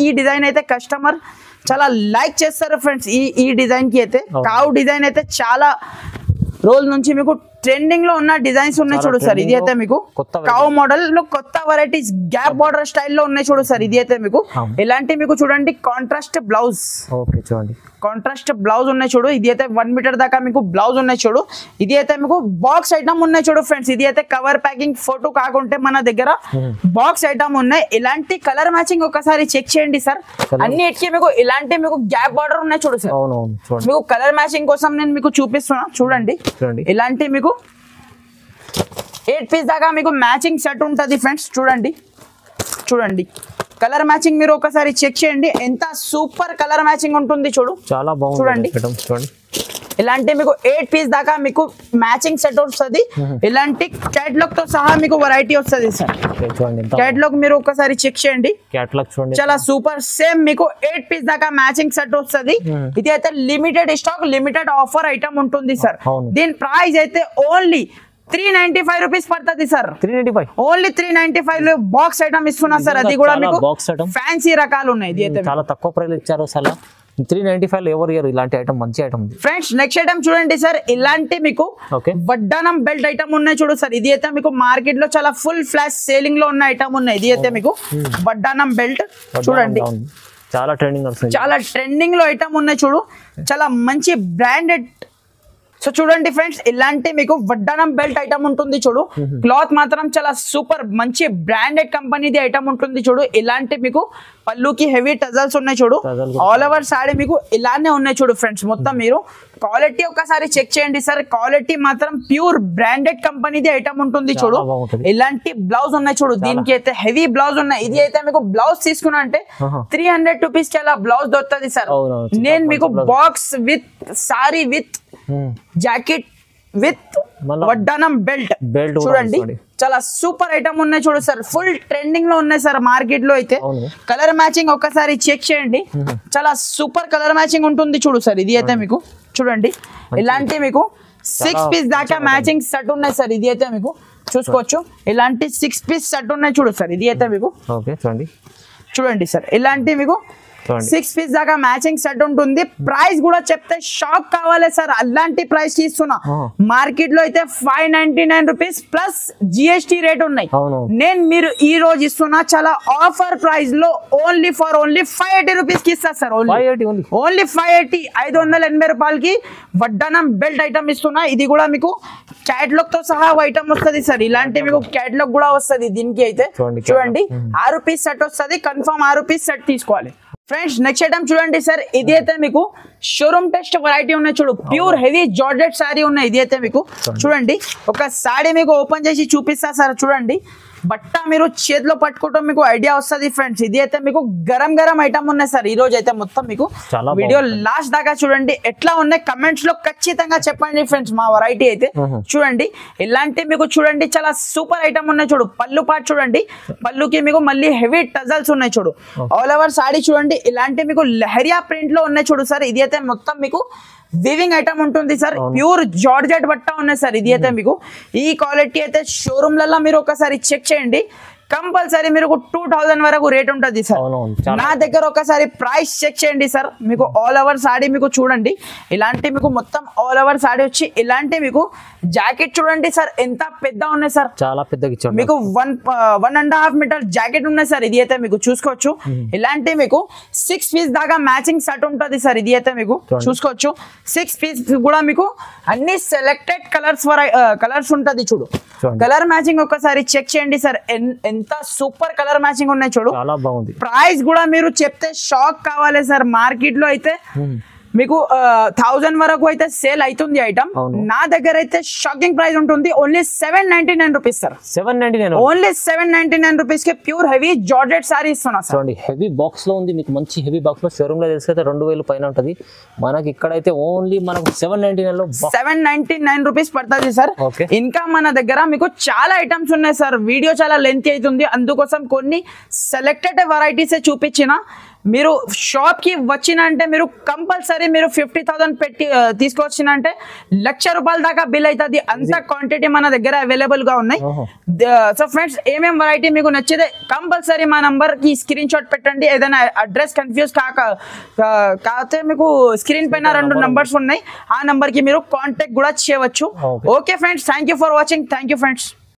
ఈ డిజైన్ అయితే కస్టమర్ చాలా లైక్ చేస్తారు ఫ్రెండ్స్. ఈ డిజైన్ కి అయితే కావ్ డిజైన్ అయితే చాలా రోజుల నుంచి మీకు ట్రెండింగ్ లో ఉన్న డిజైన్స్ ఉన్నాయి చూడు సార్. ఇది అయితే మీకు కావ్ మోడల్ లో కొత్త వెరైటీస్ గ్యాప్ బార్డర్ స్టైల్లో ఉన్నాయి చూడు సార్. ఇది అయితే మీకు ఇలాంటి మీకు చూడండి కాంట్రాస్ట్ బ్లౌజ్. చూడండి కాంట్రాస్ట్ బ్లౌజ్ ఉన్నాయి చూడు. ఇది అయితే 1 మీటర్ దాకా మీకు బ్లౌజ్ ఉన్నాయి చూడు. ఇది అయితే మీకు బాక్స్ ఐటమ్ ఉన్నాయి చూడు ఫ్రెండ్స్. ఇది అయితే కవర్ ప్యాకింగ్ ఫోటో కాకుంటే మన దగ్గర బాక్స్ ఐటమ్ ఉన్నాయి. ఇలాంటి కలర్ మ్యాచింగ్ ఒకసారి చెక్ చేయండి సార్. అన్నిటికీ మీకు ఇలాంటి మీకు గ్యాప్ బార్డర్ ఉన్నాయి చూడు సార్. మీకు కలర్ మ్యాచింగ్ కోసం నేను మీకు చూపిస్తున్నా చూడండి. ఇలాంటి మీకు 8 పీస్ దాకా మీకు మ్యాచింగ్ సెట్ ఉంటుంది ఫ్రెండ్స్. చూడండి కలర్ మ్యాచింగ్ మీరు ఒకసారి చెక్ చేయండి, ఎంత సూపర్ కలర్ మ్యాచింగ్ ఉంటుంది చూడు, చాలా బాగుంది చూడండి. చూడండి ఇలాంటి మీకు 8 పీస్ దాకా మీకు మ్యాచింగ్ సెట్ వస్తుంది. ఇలాంటి క్యాటలాగ్ తో సహా మీకు వెరైటీ వస్తుంది సార్. క్యాటలాగ్ మీరు ఒకసారి చెక్ చేయండి, క్యాటలాగ్ చూడండి, చాలా సూపర్. సేమ్ మీకు 8 పీస్ దాకా మ్యాచింగ్ సెట్ వస్తుంది. ఇది అయితే limited stock, limited offer item ఉంటుంది సార్. దీని ప్రైస్ అయితే ఓన్లీ 395 రూపీస్ పడుతుంది సార్. 395 ఓన్లీ 395 లో బాక్స్ ఐటమ్ ఇస్తున్నా సార్. అది కూడా మీకు ఫ్యాన్సీ రకాలు ఉన్నాయి. ఇది అయితే చాలా తక్కువ ప్రైస్ ఇచ్చారు అసలు. 395 ఎవరు ఇయర్ ఇలాంటి ఐటమ్, మంచి ఐటమ్ ఉంది ఫ్రెండ్స్. నెక్స్ట్ ఐటమ్ చూడండి సార్, ఇలాంటి మీకు వడ్డానం బెల్ట్ ఐటమ్ ఉన్నాయి చూడు సార్. ఇది అయితే మీకు మార్కెట్ లో చాలా ఫుల్ ఫ్లాష్ సేలింగ్ లో ఉన్న ఐటమ్ ఉన్నాయి. ఇది అయితే మీకు వడ్డానం బెల్ట్ చూడండి, చాలా ట్రెండింగ్ వస్తుంది, చాలా ట్రెండింగ్ లో ఐటమ్ ఉన్నాయి చూడు, చాలా మంచి బ్రాండెడ్. సో చూడండి ఫ్రెండ్స్, ఇలాంటి మీకు వడ్డానం బెల్ట్ ఐటమ్ ఉంటుంది చూడు, క్లాత్ మాత్రం చాలా సూపర్ మంచి బ్రాండెడ్ కంపెనీది ఐటమ్ ఉంటుంది చూడు. ఇలాంటి మీకు పళ్ళుకి హెవీ టజల్స్ ఉన్నాయి చూడు, ఆల్ ఓవర్ సారీ మీకు ఇలానే ఉన్నాయి చూడు ఫ్రెండ్స్. మొత్తం మీరు క్వాలిటీ ఒకసారి చెక్ చేయండి సార్, క్వాలిటీ మాత్రం ప్యూర్ బ్రాండెడ్ కంపెనీది ఐటమ్ ఉంటుంది చూడు. ఇలాంటి బ్లౌజ్ ఉన్నాయి చూడు, దీనికి అయితే హెవీ బ్లౌజ్ ఉన్నాయి. ఇది అయితే మీకు బ్లౌజ్ తీసుకున్నా అంటే 300 రూపీస్ కి అలా బ్లౌజ్ దొరుకుతుంది సార్. నేను మీకు box with sorry with jacket with వడ్డానం బెల్ట్ చూడండి, చాలా సూపర్ ఐటమ్ ఉన్నాయి చూడు సార్. ఫుల్ ట్రెండింగ్ లో ఉన్నాయి సార్ మార్కెట్ లో. అయితే కలర్ మ్యాచింగ్ ఒకసారి చెక్ చేయండి, చాలా సూపర్ కలర్ మ్యాచింగ్ ఉంటుంది చూడు సార్. ఇది అయితే మీకు చూడండి, ఇలాంటి మీకు 6 పీస్ దాకా మ్యాచింగ్ సెట్ ఉన్నాయి సార్. ఇది అయితే మీకు చూసుకోవచ్చు, ఇలాంటి 6 పీస్ సెట్ ఉన్నాయి చూడు సార్. ఇది అయితే మీకు చూడండి సార్, ఇలాంటి మీకు 6 పీస్ దాకా మ్యాచింగ్ సెట్ ఉంటుంది. ప్రైస్ కూడా చెప్తే షాక్ కావాలి సార్, అలాంటి ప్రైస్ ఇస్తున్నా. మార్కెట్ లో అయితే 599 రూపీస్ ప్లస్ జిఎస్టీ రేట్ ఉన్నాయి. నేను మీరు ఈ రోజు ఇస్తున్నా చాలా ఆఫర్ ప్రైస్ లో ఓన్లీ 580 రూపీస్ కి ఇస్తా సార్. ఓన్లీ 580, 580 రూపాయలకి వడ్డానం బెల్ట్ ఐటమ్ ఇస్తున్నా. ఇది కూడా మీకు క్యాటలాగ్ తో సహా ఐటమ్ వస్తుంది సార్. ఇలాంటి మీకు క్యాటలాగ్ కూడా వస్తుంది దీనికి. అయితే చూడండి 6 పీస్ సెట్ వస్తుంది, కన్ఫర్మ్ 6 పీస్ సెట్ తీసుకోవాలి ఫ్రెండ్స్. నెక్స్ట్ ఐటమ్ చూడండి సార్, ఇది అయితే మీకు షోరూమ్ టెస్ట్ వెరైటీ ఉన్నాయి చూడు, ప్యూర్ హెవీ జార్జెట్ సారీ ఉన్నాయి. ఇది అయితే మీకు చూడండి, ఒక సారీ మీకు ఓపెన్ చేసి చూపిస్తా సార్. చూడండి, బట్ట మీరు చేతిలో పట్టుకోవటం మీకు ఐడియా వస్తుంది ఫ్రెండ్స్. ఇది అయితే మీకు గరం గరం ఐటమ్ ఉన్నాయి సార్. ఈ రోజు అయితే మొత్తం మీకు వీడియో లాస్ట్ దాకా చూడండి, ఎట్లా ఉన్నాయి కమెంట్స్ లో ఖచ్చితంగా చెప్పండి ఫ్రెండ్స్. మా వెరైటీ అయితే చూడండి, ఇలాంటి మీకు చూడండి చాలా సూపర్ ఐటమ్ ఉన్నాయి చూడు. పళ్ళు పాటు చూడండి, పళ్ళుకి మీకు మళ్ళీ హెవీ టజల్స్ ఉన్నాయి చూడు. ఆల్ ఓవర్ సారీ చూడండి, ఇలాంటి మీకు లహరియా ప్రింట్ లో ఉన్నాయి చూడు సార్. ఇది అయితే మొత్తం మీకు వీవింగ్ ఐటమ్ ఉంటుంది సార్, ప్యూర్ జార్జెట్ బట్ట ఉన్నాయి సార్. ఇది అయితే మీకు ఈ క్వాలిటీ అయితే షోరూమ్ లలో మీరు ఒకసారి చెక్ చేయండి, కంపల్సరీ మీరు 2000 వరకు రేట్ ఉంటుంది సార్. నా దగ్గర ఒకసారి ప్రైస్ చెక్ చేయండి సార్. మీకు ఆల్ ఓవర్ సాడీ మీకు చూడండి, ఇలాంటి మీకు మొత్తం ఆల్ ఓవర్ సాడీ వచ్చి ఇలాంటి మీకు జాకెట్ చూడండి సార్, ఎంత పెద్ద ఉన్నాయి సార్, చాలా పెద్దగా ఇచ్చారు మీకు. 1.5 మీటర్ జాకెట్ ఉన్నాయి సార్. ఇది అయితే మీకు చూసుకోవచ్చు, ఇలాంటి మీకు 6 పీస్ దాకా మ్యాచింగ్ సెట్ ఉంటుంది సార్. ఇది అయితే మీకు చూసుకోవచ్చు, 6 పీస్ కూడా మీకు అన్ని సెలెక్టెడ్ కలర్స్ ఉంటుంది చూడు. కలర్ మ్యాచింగ్ ఒకసారి చెక్ చేయండి సార్, ఎంత సూపర్ కలర్ మ్యాచింగ్ ఉన్నాయి చూడు. చాలా బాగుంది. ప్రైస్ కూడా మీరు చెప్తే షాక్ కావాలి సార్. మార్కెట్ లో అయితే మీకు 1000 వరకు అయితే సేల్ అవుతుంది ఐటమ్. నా దగ్గర అయితే షాకింగ్ ప్రైస్ ఉంటుంది only 799 rupees sir. 799 only 799 rupees కి ప్యూర్ హెవీ జార్జెట్ సారీ ఇస్తున్నా సార్. చూడండి, హెవీ బాక్స్ లో ఉంది మీకు, మంచి హెవీ బాక్స్ లో. షోరూమ్ లో తెలిస్తే 2000 పైన ఉంటది, మనకి ఇక్కడైతే ఓన్లీ మనకు 799 లో 799 రూపీస్ పడుతుంది సార్. ఇంకా మన దగ్గర మీకు చాలా ఐటమ్స్ ఉన్నాయి సార్. వీడియో చాలా లెంత్ అవుతుంది, అందుకోసం కొన్ని సెలెక్టెడ్ వెరైటీస్ చూపించిన. మీరు షాప్ కి వచ్చిన అంటే మీరు కంపల్సరీ మీరు 50,000 పెట్టి తీసుకొచ్చిన అంటే 1,00,000 రూపాయల దాకా బిల్ అవుతుంది. అంత క్వాంటిటీ మన దగ్గర అవైలబుల్ గా ఉన్నాయి. సో ఫ్రెండ్స్, ఏమేం వెరైటీ మీకు నచ్చితే కంపల్సరీ మా నంబర్ కి స్క్రీన్ షాట్ పెట్టండి. ఏదైనా అడ్రస్ కన్ఫ్యూజ్ కాకపోతే మీకు స్క్రీన్ పైన 2 నంబర్స్ ఉన్నాయి, ఆ నంబర్ కి మీరు కాంటాక్ట్ కూడా చేయవచ్చు. Okay friends, thank you for watching. Thank you friends.